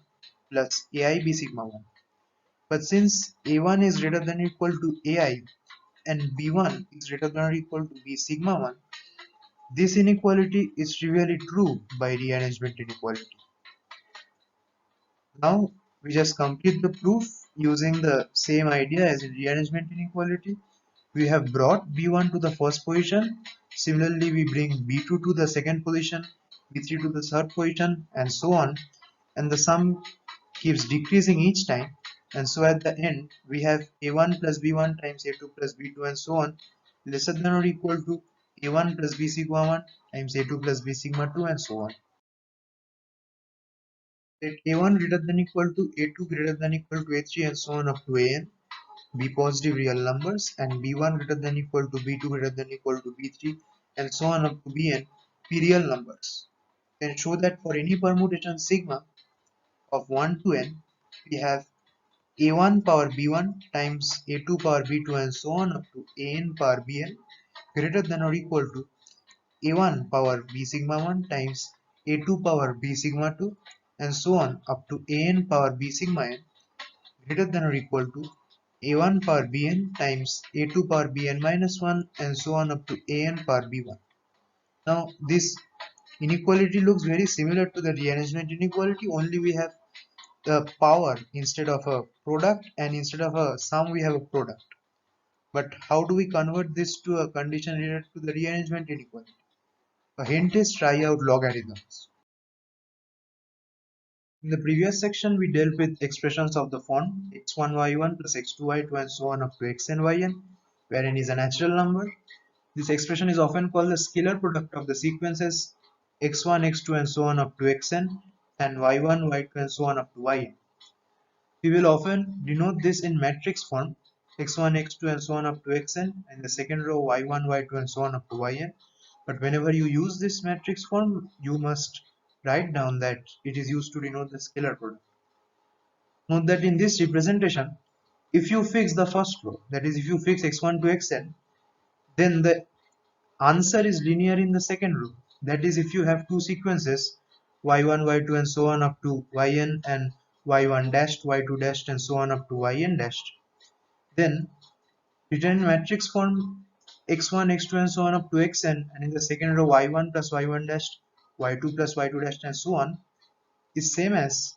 plus ai b sigma 1. But since a1 is greater than or equal to ai and b1 is greater than or equal to b sigma 1, this inequality is trivially true by rearrangement inequality. Now we just complete the proof using the same idea as in rearrangement inequality. We have brought b1 to the first position. Similarly, we bring b2 to the second position, b3 to the third position, and so on. And the sum keeps decreasing each time. And so at the end, we have a1 plus b1 times a2 plus b2 and so on lesser than or equal to a1 plus b sigma 1 times a2 plus b sigma 2 and so on. Let a1 greater than equal to a2 greater than equal to a3 and so on up to an be positive real numbers, and b1 greater than equal to b2 greater than equal to b3 and so on up to bn be real numbers. Then show that for any permutation sigma of 1 to n, we have a1 power b1 times a2 power b2 and so on up to an power bn greater than or equal to a1 power b sigma 1 times a2 power b sigma 2 and so on up to an power b sigma n greater than or equal to a1 power bn times a2 power bn minus 1 and so on up to an power b1. Now this inequality looks very similar to the rearrangement inequality, only we have the power instead of a product and instead of a sum we have a product. But how do we convert this to a condition related to the rearrangement inequality? A hint is try out logarithms. In the previous section, we dealt with expressions of the form x1 y1 plus x2 y2 and so on up to xn yn, where n is a natural number. This expression is often called the scalar product of the sequences x1, x2 and so on up to xn and y1, y2 and so on up to yn. We will often denote this in matrix form x1, x2 and so on up to xn, and the second row y1, y2 and so on up to yn. But whenever you use this matrix form, you must write down that it is used to denote the scalar product. Note that in this representation, if you fix the first row, that is if you fix x1 to xn, then the answer is linear in the second row. That is if you have two sequences y1, y2 and so on up to yn and y1 dashed, y2 dashed and so on up to yn dashed, then written in matrix form x1, x2 and so on up to xn, and in the second row y1 plus y1 dashed, y2 plus y2 dashed and so on is same as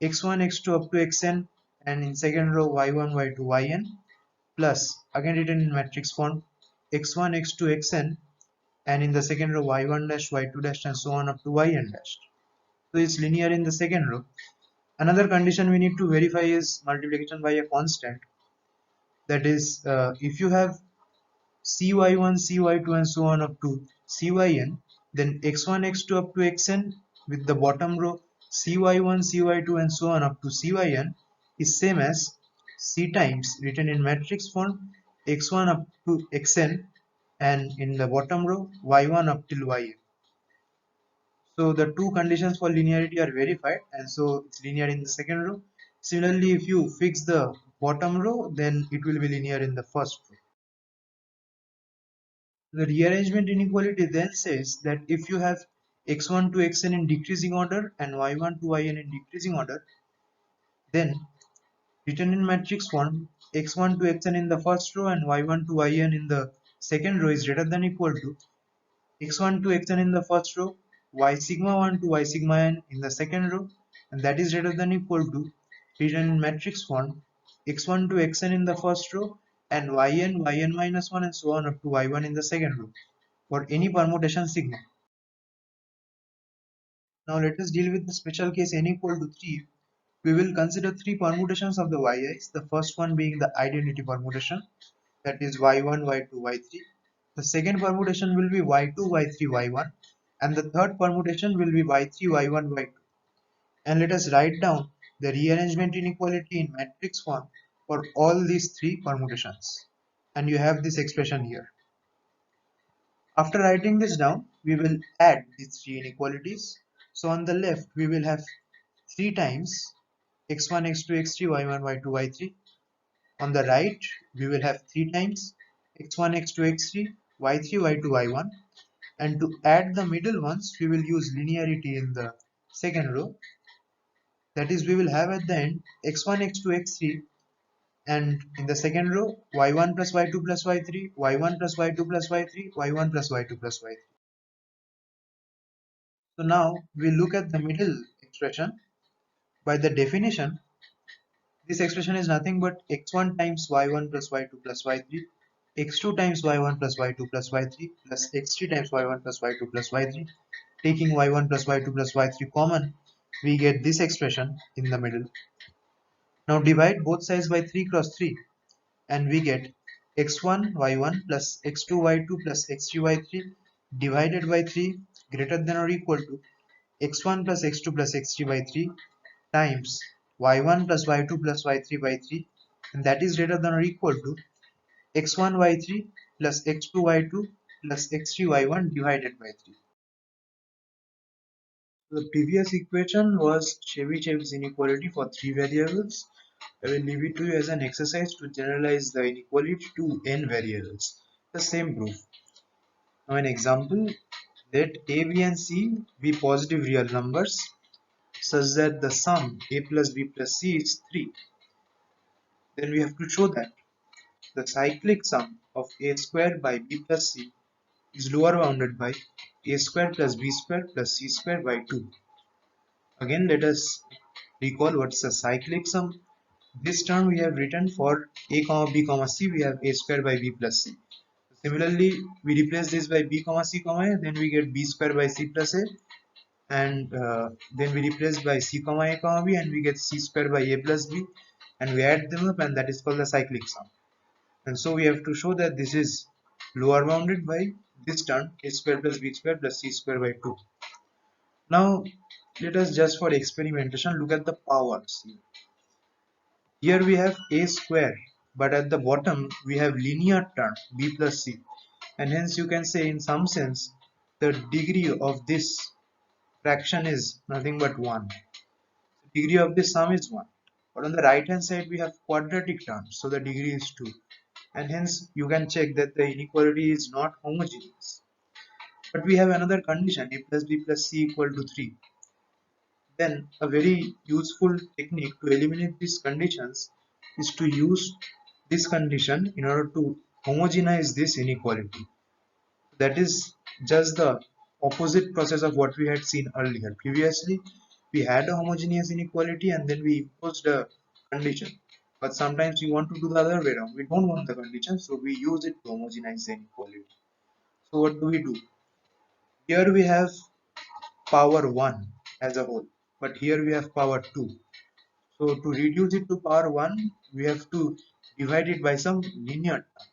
x1, x2 up to xn, and in second row y1, y2, yn plus again written in matrix form x1, x2, xn, and in the second row y1 dash, y2 dash and so on up to yn dash. So it's linear in the second row. Another condition we need to verify is multiplication by a constant. That is, if you have cy1, cy2 and so on up to cyn, then x1, x2 up to xn with the bottom row cy1, cy2 and so on up to cyn is same as c times written in matrix form x1 up to xn and in the bottom row y1 up till yn. So the two conditions for linearity are verified, and so it's linear in the second row. Similarly, if you fix the bottom row, then it will be linear in the first row. The rearrangement inequality then says that if you have x1 to xn in decreasing order and y1 to yn in decreasing order, then written in matrix form, x1 to xn in the first row and y1 to yn in the second row is greater than or equal to x1 to xn in the first row, y sigma 1 to y sigma n in the second row, and that is greater than or equal to, written in matrix form, x1 to xn in the first row and yn minus 1 and so on up to y1 in the second row for any permutation sigma. Now let us deal with the special case n equal to 3. We will consider three permutations of the yi's, the first one being the identity permutation, that is y1, y2, y3. The second permutation will be y2, y3, y1, and the third permutation will be y3, y1, y2. And let us write down the rearrangement inequality in matrix form for all these three permutations. And you have this expression here. After writing this down, we will add these three inequalities. So on the left, we will have 3 times x1, x2, x3, y1, y2, y3. On the right, we will have 3 times x1, x2, x3, y3, y2, y1. And to add the middle ones, we will use linearity in the second row. That is, we will have at the end x1, x2, x3, and in the second row y1 plus y2 plus y3, y1 plus y2 plus y3, y1 plus y2 plus y3. So now we look at the middle expression. By the definition, this expression is nothing but x1 times y1 plus y2 plus y3, x2 times y1 plus y2 plus y3 plus x3 times y1 plus y2 plus y3. Taking y1 plus y2 plus y3 common, we get this expression in the middle. Now divide both sides by 3 cross 3 and we get x1 y1 plus x2 y2 plus x3 y3 divided by 3 greater than or equal to x1 plus x2 plus x3 by 3 times y1 plus y2 plus y3 by 3, and that is greater than or equal to x1 y3 plus x2 y2 plus x3 y1 divided by 3. The previous equation was Chebyshev's inequality for three variables. I will leave it to you as an exercise to generalize the inequality to n variables. The same proof. Now an example, let a, b and c be positive real numbers such that the sum a plus b plus c is 3. Then we have to show that the cyclic sum of a square by b plus c is lower bounded by a square plus b square plus c square by 2. Again, let us recall what's a cyclic sum. This term we have written for a comma b comma c, we have a square by b plus c. Similarly, we replace this by b comma c comma a, then we get b square by c plus a, and then we replace by c comma a comma b and we get c square by a plus b, and we add them up, and that is called the cyclic sum. And so we have to show that this is lower bounded by this term a square plus b square plus c square by 2. Now let us, just for experimentation, look at the powers. Here we have a square, but at the bottom we have linear term b plus c, and hence you can say in some sense the degree of this fraction is nothing but 1. The degree of this sum is 1. But on the right hand side we have quadratic terms, so the degree is 2, and hence you can check that the inequality is not homogeneous. But we have another condition, a plus b plus c equal to 3. Then a very useful technique to eliminate these conditions is to use this condition in order to homogenize this inequality. That is just the opposite process of what we had seen earlier. Previously, we had a homogeneous inequality and then we imposed a condition. But sometimes we want to do the other way around. We don't want the condition, so we use it to homogenize the inequality. So what do we do? Here we have power 1 as a whole, but here we have power 2. So to reduce it to power 1, we have to divide it by some linear term.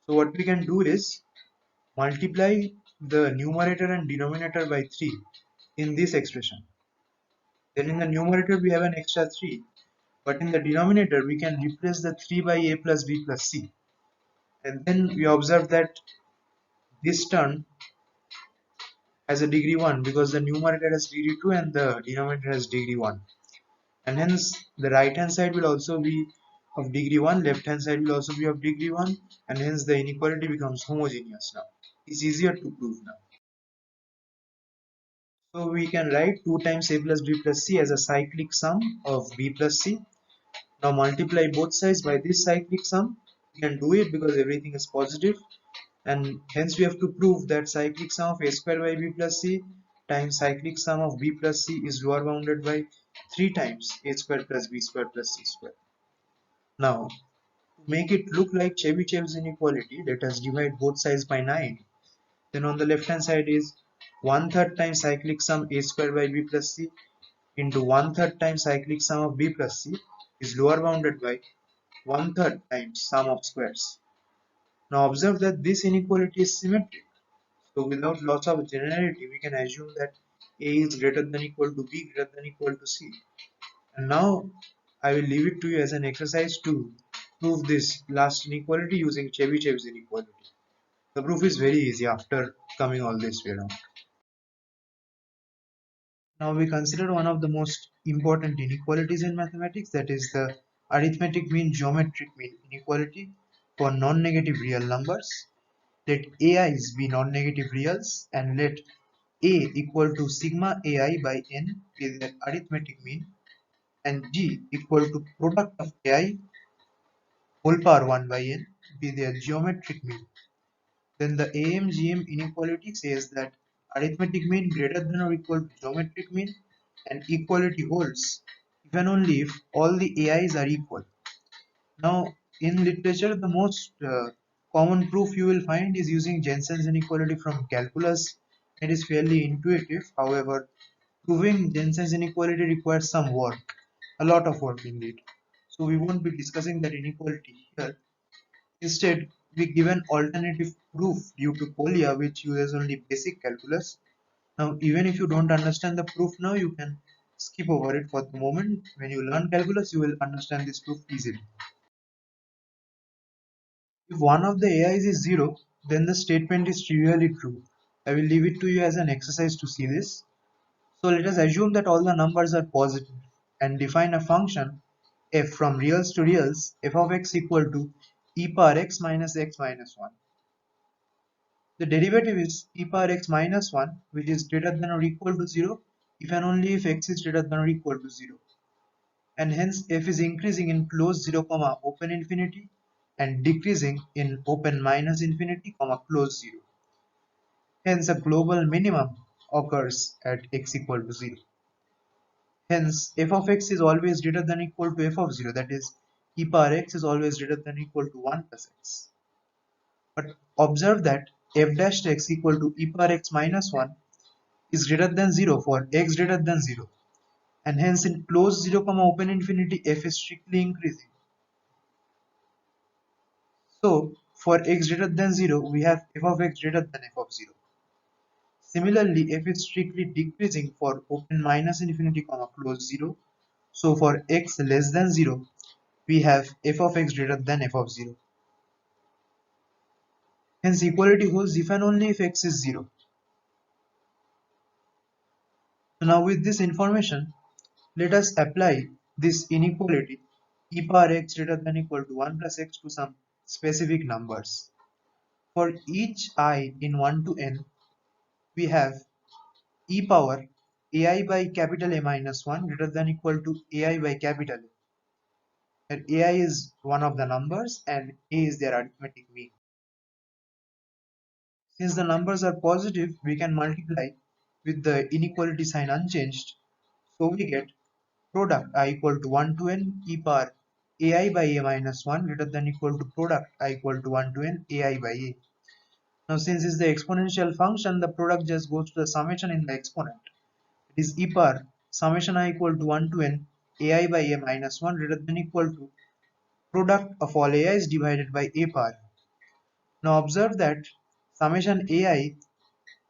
So what we can do is multiply the numerator and denominator by 3 in this expression. Then in the numerator we have an extra 3, but in the denominator we can replace the 3 by a plus b plus c. And then we observe that this term has a degree 1 because the numerator has degree 2 and the denominator has degree 1, and hence the right hand side will also be of degree 1, left hand side will also be of degree 1, and hence the inequality becomes homogeneous. Now it's easier to prove now. So we can write 2 times a plus b plus c as a cyclic sum of b plus c. Now multiply both sides by this cyclic sum. We can do it because everything is positive, and hence we have to prove that cyclic sum of a square by b plus c times cyclic sum of b plus c is lower bounded by 3 times a square plus b square plus c square. Now to make it look like Chebyshev's inequality, let us divide both sides by 9. Then on the left hand side is 1/3 times cyclic sum a square by b plus c into 1/3 times cyclic sum of b plus c is lower bounded by 1/3 times sum of squares. Now observe that this inequality is symmetric. So without loss of generality, we can assume that a is greater than equal to b greater than equal to c. And now I will leave it to you as an exercise to prove this last inequality using Chebyshev's inequality. The proof is very easy after coming all this way around. Now we consider one of the most important inequalities in mathematics, that is the arithmetic mean geometric mean inequality for non-negative real numbers. Let ai's be non-negative reals and let a equal to sigma ai by n be their arithmetic mean and g equal to product of ai whole power 1 by n be their geometric mean. Then the AMGM inequality says that arithmetic mean greater than or equal to geometric mean, and equality holds if and only if all the AIs are equal. Now in literature the most common proof you will find is using Jensen's inequality from calculus. It is fairly intuitive. However, proving Jensen's inequality requires some work, a lot of work indeed. So we won't be discussing that inequality here. Instead, we give an alternative proof due to Polya which uses only basic calculus. Now, even if you don't understand the proof now, you can skip over it for the moment. When you learn calculus, you will understand this proof easily. If one of the AIs is 0, then the statement is trivially true. I will leave it to you as an exercise to see this. So let us assume that all the numbers are positive and define a function f from reals to reals f of x equal to e power x minus 1. The derivative is e power x minus 1, which is greater than or equal to 0 if and only if x is greater than or equal to 0. And hence f is increasing in closed 0, open infinity and decreasing in open minus infinity, closed 0. Hence a global minimum occurs at x equal to 0. Hence f of x is always greater than or equal to f of 0, that is e power x is always greater than or equal to 1 plus x. But observe that f dash x equal to e power x minus 1 is greater than 0 for x greater than 0, and hence in closed 0, open infinity f is strictly increasing. So for x greater than 0 we have f of x greater than f of 0. Similarly, f is strictly decreasing for open minus infinity, closed 0. So for x less than 0 we have f of x greater than f of 0. Hence equality holds if and only if x is 0. So now with this information, let us apply this inequality e power x greater than equal to 1 plus x to some specific numbers. For each I in 1 to n, we have e power ai by capital A minus 1 greater than equal to ai by capital A. And ai is one of the numbers and a is their arithmetic mean. Since the numbers are positive, we can multiply with the inequality sign unchanged. So we get product I equal to 1 to n e power ai by a minus 1 greater than equal to product I equal to 1 to n ai by a. Now since it's the exponential function, the product just goes to the summation in the exponent. It is e power summation I equal to 1 to n ai by a minus 1 greater than equal to product of all ai's divided by a power. Now observe that summation ai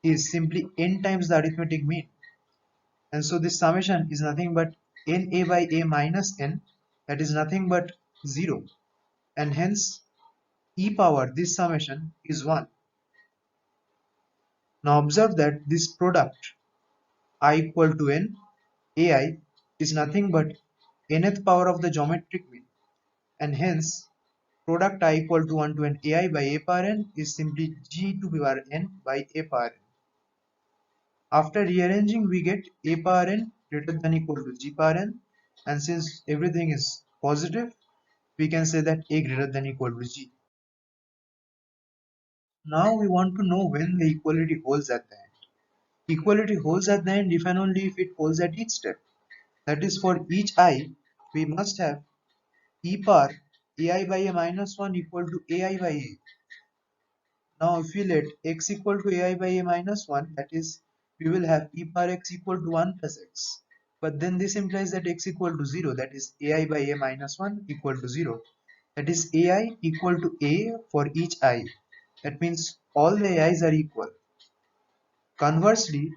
is simply n times the arithmetic mean, and so this summation is nothing but na by a minus n, that is nothing but 0, and hence e power this summation is 1. Now observe that this product I equal to n ai is nothing but nth power of the geometric mean, and hence product I equal to 1 to n ai by a power n is simply g to the power n by a power n. After rearranging, we get a power n greater than equal to g power n, and since everything is positive, we can say that a greater than equal to g. Now we want to know when the equality holds at the end. Equality holds at the end if and only if it holds at each step. That is, for each I, we must have e power ai by a minus 1 equal to ai by a. Now if we let x equal to ai by a minus 1, that is, we will have e power x equal to 1 plus x. But then this implies that x equal to 0, that is ai by a minus 1 equal to 0. That is ai equal to a for each I. That means all the ai's are equal. Conversely,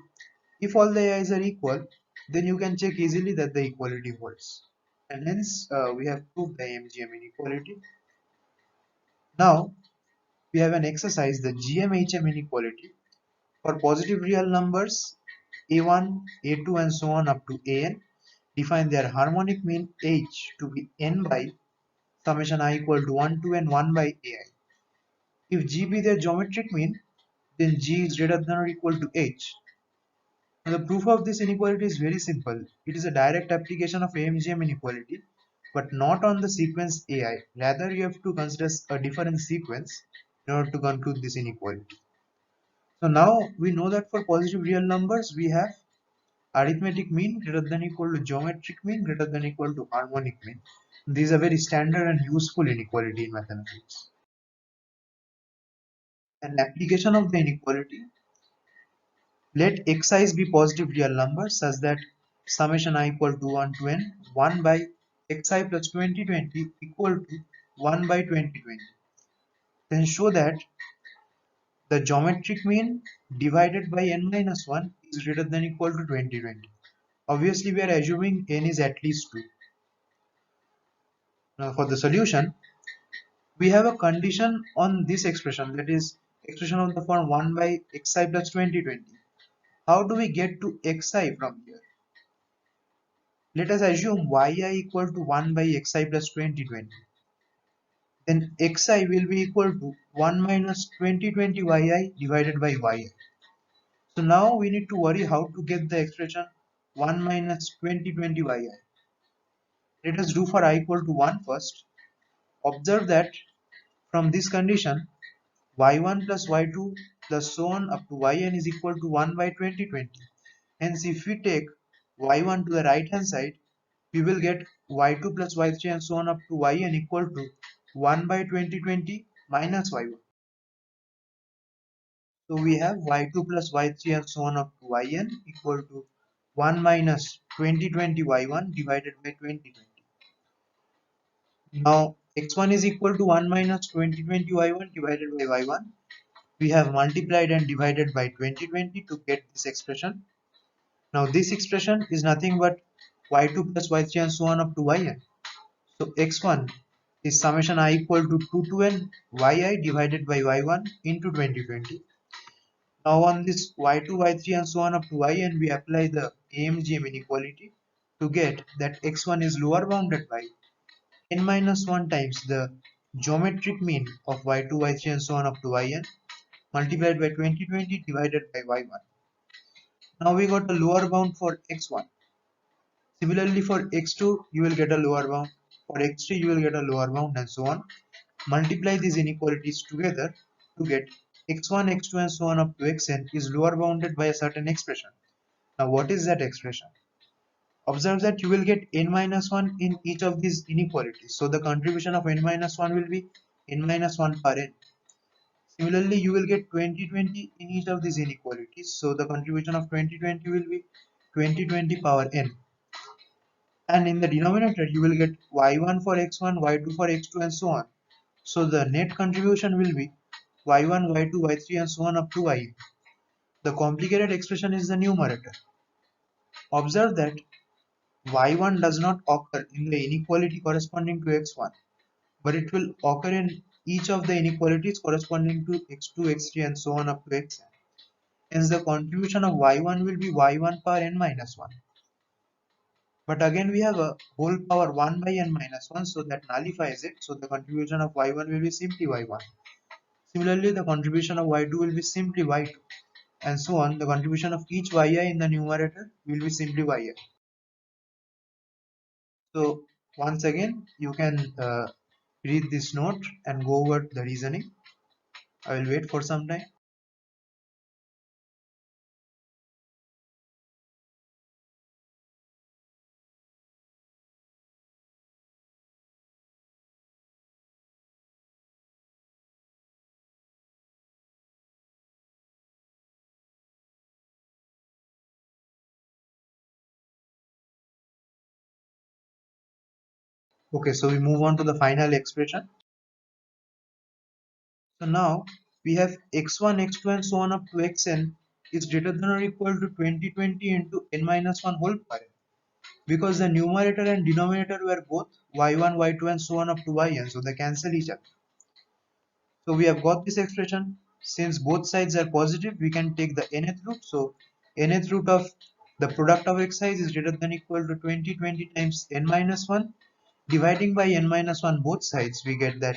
if all the ai's are equal, then you can check easily that the equality holds. And hence we have proved the AMGM inequality. Now we have an exercise, the GMHM inequality. For positive real numbers a1, a2 and so on up to an, define their harmonic mean h to be n by summation I equal to 1 to n 1 by ai. If g be their geometric mean, then g is greater than or equal to h. Now the proof of this inequality is very simple. It is a direct application of AMGM inequality, but not on the sequence AI. Rather, you have to consider a different sequence in order to conclude this inequality. So now we know that for positive real numbers, we have arithmetic mean greater than equal to geometric mean greater than equal to harmonic mean. These are very standard and useful inequality in mathematics. An application of the inequality: let xi's be positive real numbers such that summation I equal to 1 to n 1 by xi plus 2020 equal to 1 by 2020. Then show that the geometric mean divided by n minus 1 is greater than equal to 2020. Obviously, we are assuming n is at least 2. Now, for the solution, we have a condition on this expression, that is, expression of the form 1 by xi plus 2020. How do we get to xi from here? Let us assume yi equal to 1 by xi plus 2020. Then xi will be equal to 1 minus 2020 yi divided by yi. So now we need to worry how to get the expression 1 minus 2020 yi. Let us do for I equal to 1 first. Observe that from this condition, y1 plus y2 plus so on up to yn is equal to 1 by 2020. Hence, if we take y1 to the right hand side, we will get y2 plus y3 and so on up to yn equal to 1 by 2020 minus y1. So we have y2 plus y3 and so on up to yn equal to 1 minus 2020 y1 divided by 2020. Now x1 is equal to 1 minus 2020 y1 divided by y1. We have multiplied and divided by 2020 to get this expression. Now this expression is nothing but y2 plus y3 and so on up to yn. So x1 is summation I equal to 2 to n yi divided by y1 into 2020. Now on this y2, y3 and so on up to yn, we apply the AMGM inequality to get that x1 is lower bounded by n minus 1 times the geometric mean of y2, y3 and so on up to yn multiplied by 2020 divided by y1. Now we got a lower bound for x1. Similarly for x2 you will get a lower bound, for x3 you will get a lower bound and so on. Multiply these inequalities together to get x1, x2 and so on up to xn is lower bounded by a certain expression. Now what is that expression? Observe that you will get n minus 1 in each of these inequalities. So the contribution of n minus 1 will be n minus 1 per n. Similarly, you will get 2020 in each of these inequalities. So the contribution of 2020 will be 2020 power n. And in the denominator, you will get y1 for x1, y2 for x2 and so on. So the net contribution will be y1, y2, y3 and so on up to yn. The complicated expression is the numerator. Observe that y1 does not occur in the inequality corresponding to x1, but it will occur in each of the inequalities corresponding to x2, x3 and so on up to xn. Hence the contribution of y1 will be y1 power n minus 1. But again we have a whole power 1 by n minus 1, so that nullifies it. So the contribution of y1 will be simply y1. Similarly, the contribution of y2 will be simply y2, and so on. The contribution of each yi in the numerator will be simply yi. So once again, you can read this note and go over the reasoning. I will wait for some time. Okay, so we move on to the final expression. So now we have x1, x2 and so on up to xn is greater than or equal to 2020 into n minus 1 whole power n, because the numerator and denominator were both y1, y2 and so on up to yn, so they cancel each other. So we have got this expression. Since both sides are positive, we can take the nth root. So nth root of the product of xi's is greater than or equal to 20 times n minus 1. Dividing by n minus 1 both sides, we get that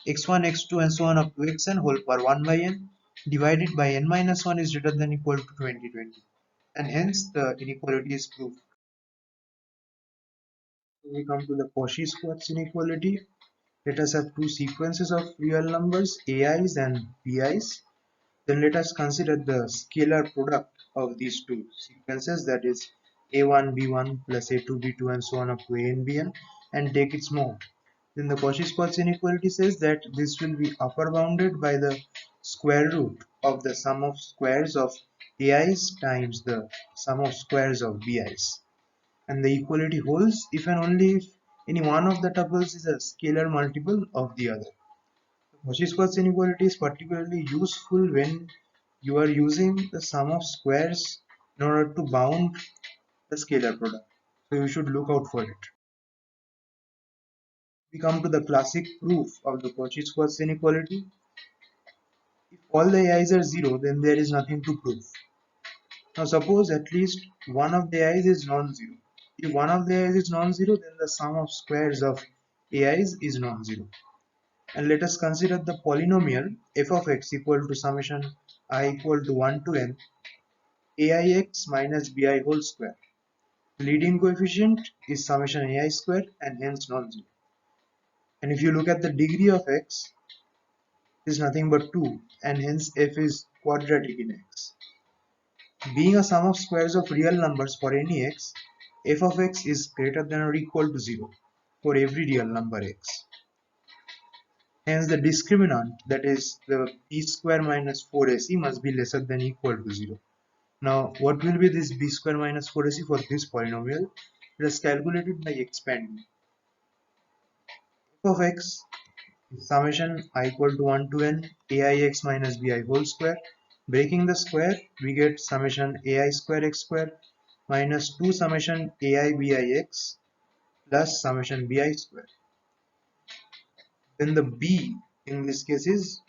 x1, x2 and so on up to xn whole power 1 by n divided by n minus 1 is greater than or equal to 2020. And hence the inequality is proved. So we come to the Cauchy-Schwarz inequality. Let us have two sequences of real numbers, ai's and bi's. Then let us consider the scalar product of these two sequences, that is a1 b1 plus a2 b2 and so on up to an bn, and take its mode. Then the Cauchy-Schwarz inequality says that this will be upper bounded by the square root of the sum of squares of ai's times the sum of squares of bi's. And the equality holds if and only if any one of the tuples is a scalar multiple of the other. Cauchy-Schwarz inequality is particularly useful when you are using the sum of squares in order to bound the scalar product. So you should look out for it. We come to the classic proof of the Cauchy-Schwarz inequality. If all the ai's are 0, then there is nothing to prove. Now suppose at least one of the ai's is non-zero. If one of the ai's is non-zero, then the sum of squares of ai's is non-zero. And let us consider the polynomial f of x equal to summation I equal to 1 to n aix minus bi whole square. The leading coefficient is summation ai square and hence non-zero. And if you look at the degree of x, it is nothing but 2 and hence f is quadratic in x. Being a sum of squares of real numbers for any x, f of x is greater than or equal to 0 for every real number x. Hence the discriminant, that is the b square minus 4ac, must be lesser than or equal to 0. Now what will be this b square minus 4ac for this polynomial? It is calculated by expanding. F of x is summation I equal to 1 to n aix minus bi whole square. Breaking the square, we get summation ai square x square minus 2 summation ai bix plus summation bi square. Then the b in this case is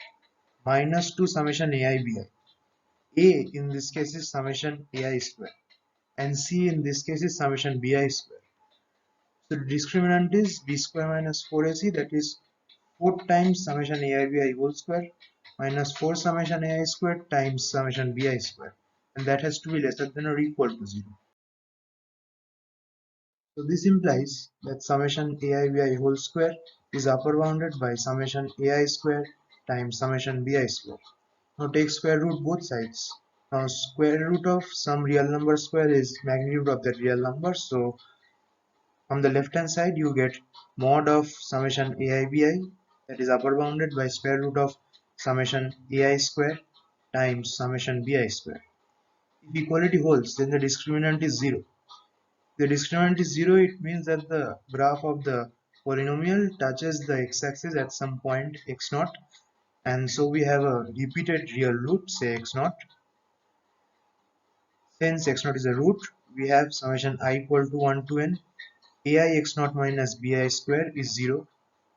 minus 2 summation ai bi. A in this case is summation ai square and c in this case is summation bi square. So the discriminant is b square minus 4ac, that is 4 times summation ai bi whole square minus 4 summation ai square times summation bi square, and that has to be lesser than or equal to 0. So this implies that summation ai bi whole square is upper bounded by summation ai square times summation bi square. Now take square root both sides. Now square root of some real number square is magnitude of that real number, so on the left hand side you get mod of summation ai bi, that is upper bounded by square root of summation ai square times summation bi square. If equality holds, then the discriminant is 0. If the discriminant is 0, it means that the graph of the polynomial touches the x-axis at some point x0, and so we have a repeated real root, say x0. Since x0 is a root, we have summation I equal to 1 to n ai x0 minus bi square is 0.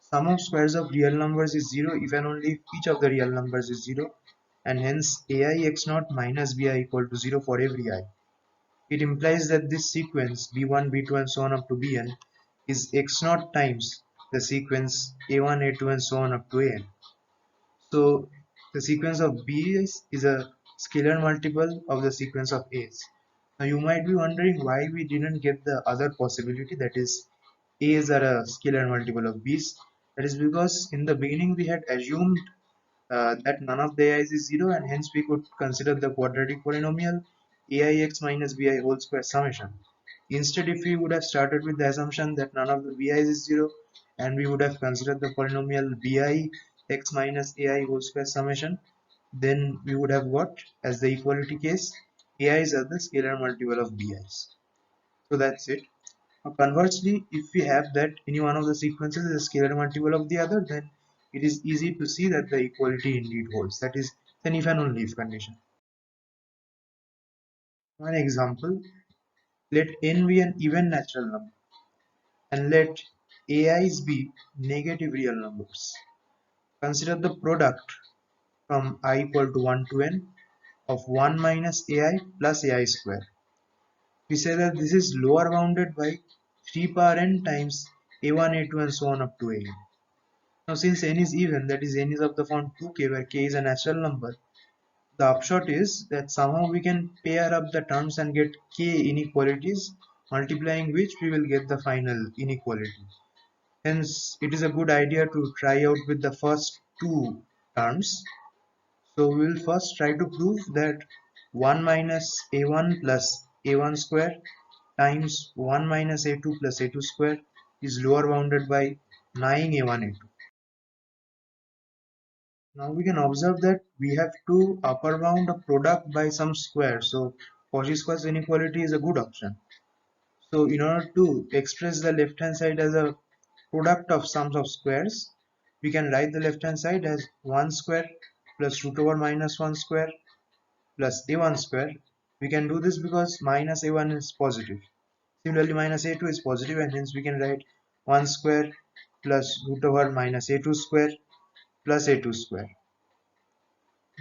Sum of squares of real numbers is 0 if and only if each of the real numbers is 0, and hence ai x naught minus bi equal to 0 for every I. It implies that this sequence b1 b2 and so on up to bn is x naught times the sequence a1 a2 and so on up to an. So the sequence of b's is a scalar multiple of the sequence of a's. Now you might be wondering why we didn't get the other possibility, that is a's are a scalar multiple of b's. That is because in the beginning we had assumed that none of the ai's is 0, and hence we could consider the quadratic polynomial aix minus bi whole square summation. Instead, if we would have started with the assumption that none of the bi's is 0, and we would have considered the polynomial bi x minus ai whole square summation, then we would have got, as the equality case, ai's are the scalar multiple of bi's. So that's it. Now, conversely, if we have that any one of the sequences is a scalar multiple of the other, then it is easy to see that the equality indeed holds. That is an if and only if condition. One example, let n be an even natural number and let ai's be negative real numbers. Consider the product from I equal to 1 to n of 1 minus ai plus ai square. We say that this is lower bounded by 3 power n times a1, a2 and so on up to an. Now since n is even, that is n is of the form 2k where k is a natural number, the upshot is that somehow we can pair up the terms and get k inequalities, multiplying which we will get the final inequality. Hence it is a good idea to try out with the first two terms. So we will first try to prove that 1 minus a1 plus a1 square times 1 minus a2 plus a2 square is lower bounded by 9a1 a2. Now we can observe that we have to upper bound a product by some square. So Cauchy square's inequality is a good option. So in order to express the left hand side as a product of sums of squares, we can write the left hand side as 1 square plus root over minus 1 square plus a1 square. We can do this because minus a1 is positive. Similarly, minus a2 is positive, and hence we can write 1 square plus root over minus a2 square plus a2 square.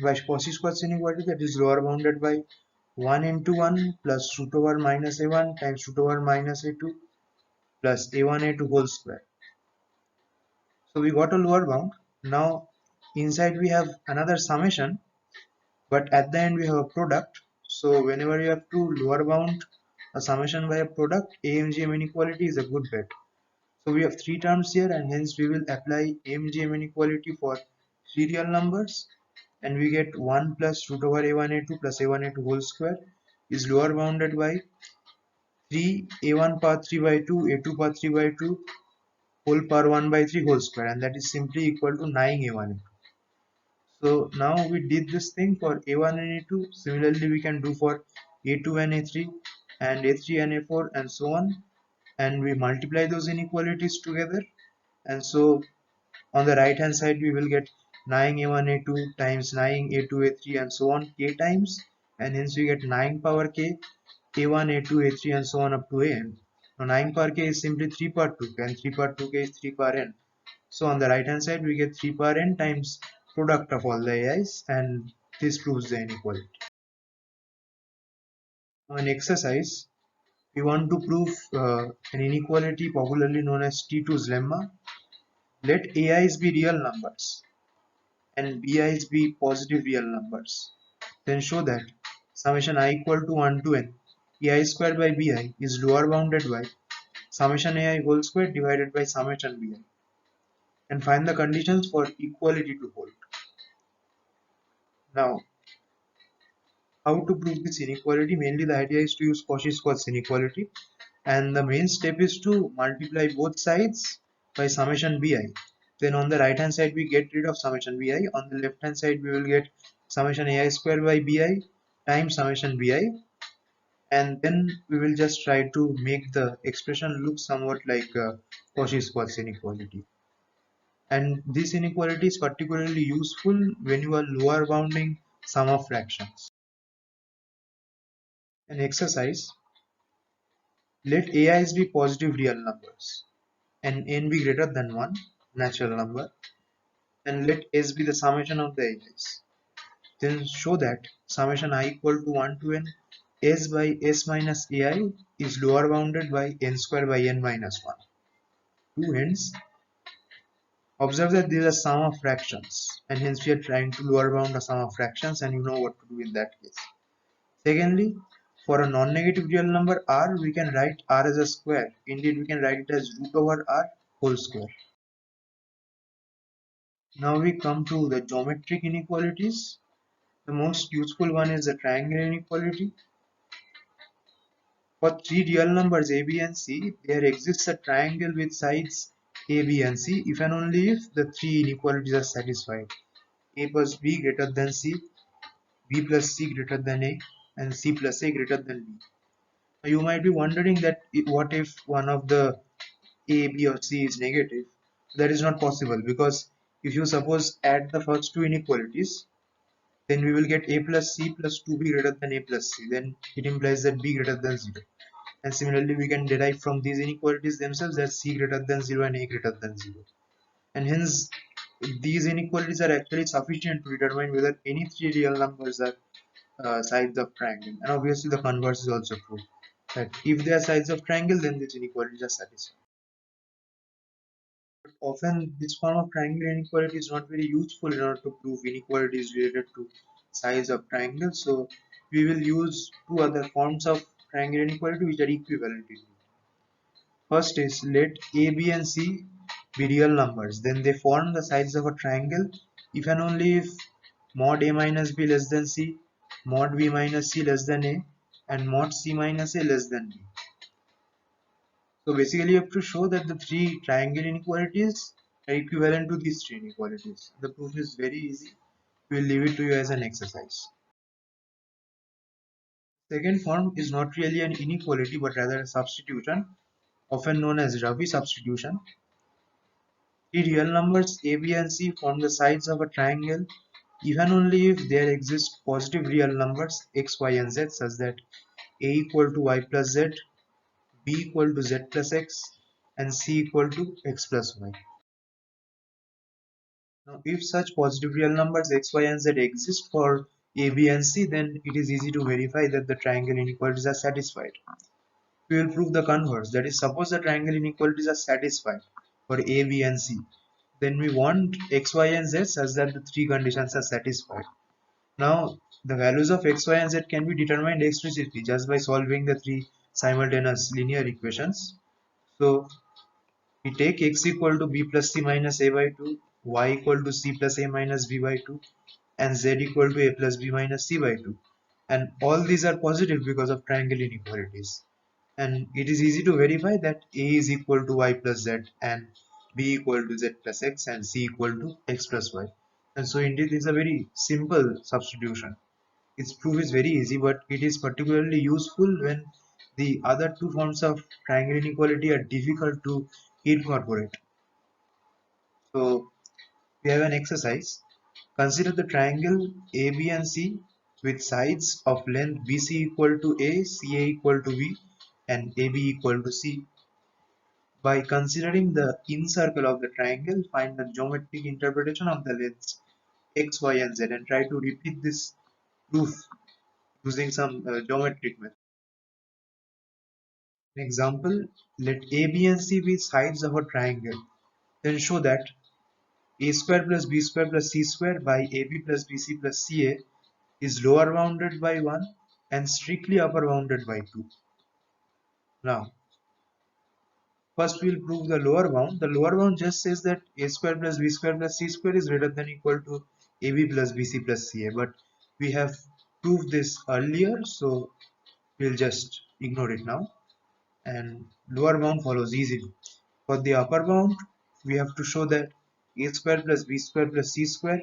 By Cauchy square's inequality, that is lower bounded by 1 into 1 plus root over minus a1 times root over minus a2 plus a1 a2 whole square. So we got a lower bound. Now inside we have another summation, but at the end we have a product. So whenever you have to lower bound a summation by a product, AMGM inequality is a good bet. So we have three terms here, and hence we will apply AMGM inequality for three real numbers, and we get 1 plus root over a1 a2 plus a1 a2 whole square is lower bounded by 3 a1 power 3 by 2 a2 power 3 by 2 whole power 1 by 3 whole square, and that is simply equal to 9 a1 a2. So now we did this thing for a1 and a2. Similarly we can do for a2 and a3 and a3 and a4 and so on, and we multiply those inequalities together, and so on the right hand side we will get 9 a1 a2 times 9 a2 a3 and so on k times, and hence we get 9 power k a1 a2 a3 and so on up to an. Now 9 power k is simply 3 power 2k, and 3 power 2k is 3 power n. So on the right hand side we get 3 power n times product of all the ai's, and this proves the inequality. Now in exercise we want to prove an inequality popularly known as T2's lemma. Let ai's be real numbers and bi's be positive real numbers. Then show that summation I equal to 1 to n ai squared by bi is lower bounded by summation ai whole square divided by summation bi, and find the conditions for equality to hold. Now how to prove this inequality? Mainly the idea is to use Cauchy square's inequality, and the main step is to multiply both sides by summation bi. Then on the right hand side we get rid of summation bi, on the left hand side we will get summation ai square by bi times summation bi, and then we will just try to make the expression look somewhat like Cauchy square's inequality. And this inequality is particularly useful when you are lower bounding sum of fractions. An exercise, let ai's be positive real numbers and n be greater than 1 natural number, and let s be the summation of the ai's. then show that summation I equal to 1 to n s by s minus ai is lower bounded by n square by n minus 1. Two, hence observe that these are sum of fractions, and hence we are trying to lower bound the sum of fractions, and you know what to do in that case. Secondly, for a non-negative real number r, we can write r as a square. Indeed, we can write it as root over r whole square. Now we come to the geometric inequalities. The most useful one is the triangle inequality. For three real numbers a, b and c, there exists a triangle with sides a, b and c if and only if the three inequalities are satisfied. A plus b greater than c, b plus c greater than a, and c plus a greater than b. Now you might be wondering that what if one of the a, b or c is negative? That is not possible, because if you suppose add the first two inequalities, then we will get a plus c plus 2b greater than a plus c. Then it implies that b greater than 0. And similarly, we can derive from these inequalities themselves that c greater than 0 and a greater than 0. And hence, these inequalities are actually sufficient to determine whether any three real numbers are sides of triangle. And obviously, the converse is also true. That if they are sides of triangle, then these inequalities are satisfied. But often, this form of triangular inequality is not very useful in order to prove inequalities related to sides of triangle. So, we will use two other forms of triangular inequality which are equivalent. First is let a, b and c be real numbers. Then they form the sides of a triangle if and only if mod a minus b less than c, mod b minus c less than a, and mod c minus a less than b. So basically you have to show that the three triangle inequalities are equivalent to these three inequalities. The proof is very easy. We will leave it to you as an exercise. Second form is not really an inequality but rather a substitution, often known as Rabi substitution. The real numbers a, b and c form the sides of a triangle even only if there exist positive real numbers x, y and z such that a equal to y plus z, b equal to z plus x, and c equal to x plus y. Now if such positive real numbers x, y and z exist for a, b and c, then it is easy to verify that the triangle inequalities are satisfied. We will prove the converse, that is, suppose the triangle inequalities are satisfied for a, b and c, then we want x, y and z such that the three conditions are satisfied. Now the values of x, y and z can be determined explicitly just by solving the three simultaneous linear equations. So we take x equal to b plus c minus a by 2, y equal to c plus a minus b by 2, and z equal to a plus b minus c by 2. And all these are positive because of triangle inequalities. And it is easy to verify that a is equal to y plus z, and b equal to z plus x, and c equal to x plus y. And so indeed it's a very simple substitution. Its proof is very easy, but it is particularly useful when the other two forms of triangle inequality are difficult to incorporate. So we have an exercise. Consider the triangle AB and C with sides of length BC equal to A, CA equal to B, and AB equal to C. By considering the in circle of the triangle, find the geometric interpretation of the lengths X, Y, and Z, and try to repeat this proof using some geometric method. An example, let A, B, and C be sides of a triangle. Then show that a square plus b square plus c square by ab plus bc plus ca is lower bounded by 1 and strictly upper bounded by 2. Now, first we will prove the lower bound. The lower bound just says that a square plus b square plus c square is greater than equal to ab plus bc plus ca. But we have proved this earlier, so we'll just ignore it now. And lower bound follows easily. For the upper bound, we have to show that a square plus b square plus c square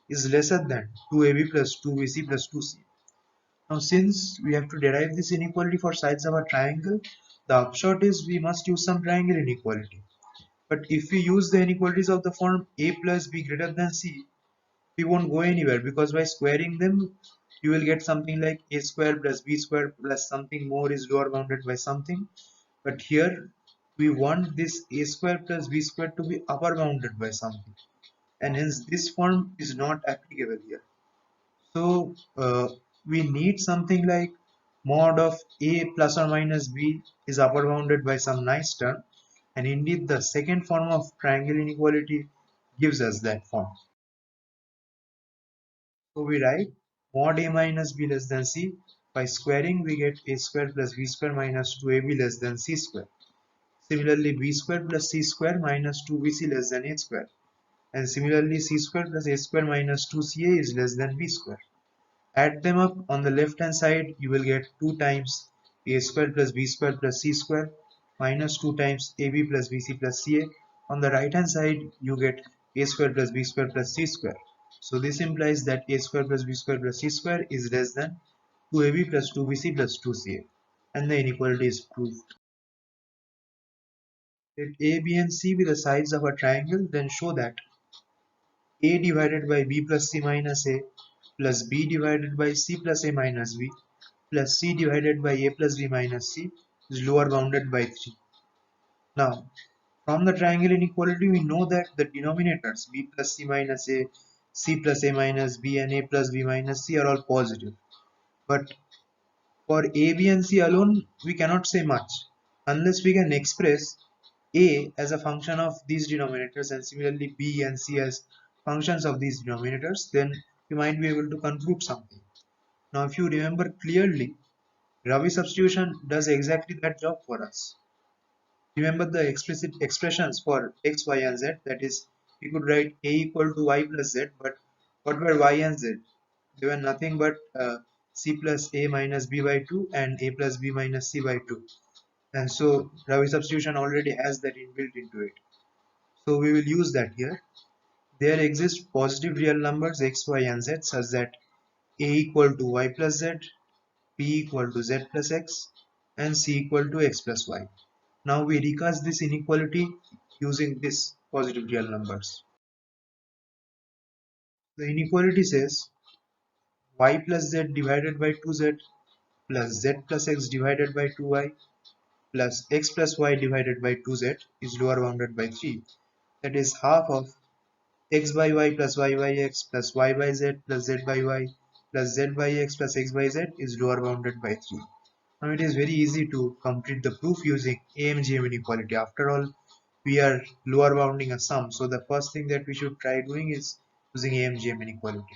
is lesser than 2ab plus 2bc plus 2c. Now since we have to derive this inequality for sides of a triangle, the upshot is we must use some triangle inequality. But if we use the inequalities of the form a plus b greater than c, we won't go anywhere, because by squaring them you will get something like a square plus b square plus something more is lower bounded by something. But here we want this a square plus b square to be upper bounded by something, and hence this form is not applicable here. So we need something like mod of a plus or minus b is upper bounded by some nice term, and indeed the second form of triangle inequality gives us that form. So we write mod a minus b less than c. By squaring we get a square plus b square minus 2ab less than c square. Similarly, b square plus c square minus 2bc less than a square. And similarly, c square plus a square minus 2ca is less than b square. Add them up. On the left hand side you will get 2 times a square plus b square plus c square minus 2 times ab plus bc plus ca. On the right hand side you get a square plus b square plus c square. So this implies that a square plus b square plus c square is less than 2ab plus 2bc plus 2ca, and the inequality is proved. Let a, b and c be the sides of a triangle, then show that a divided by b plus c minus a plus b divided by c plus a minus b plus c divided by a plus b minus c is lower bounded by 3. Now, from the triangle inequality, we know that the denominators b plus c minus a, c plus a minus b, and a plus b minus c are all positive. But for a, b, and c alone, we cannot say much unless we can express a as a function of these denominators and similarly b and c as functions of these denominators. Then we might be able to conclude something. Now, if you remember clearly, Ravi substitution does exactly that job for us. Remember the explicit expressions for x, y, and z. That is, we could write a equal to y plus z, but what were y and z? They were nothing but c plus a minus b by 2 and a plus b minus c by 2. And so Ravi substitution already has that inbuilt into it. So we will use that here. There exist positive real numbers x, y, and z such that a equal to y plus z, b equal to z plus x, and c equal to x plus y. Now we recast this inequality using this positive real numbers. The inequality says y plus z divided by 2z plus z plus x divided by 2y plus x plus y divided by 2z is lower bounded by 3. That is half of x by y plus y by x plus y by z plus z by y plus z by x plus x by z is lower bounded by 3. Now it is very easy to complete the proof using AMGM inequality. After all, we are lower bounding a sum, so the first thing that we should try doing is using AMGM inequality.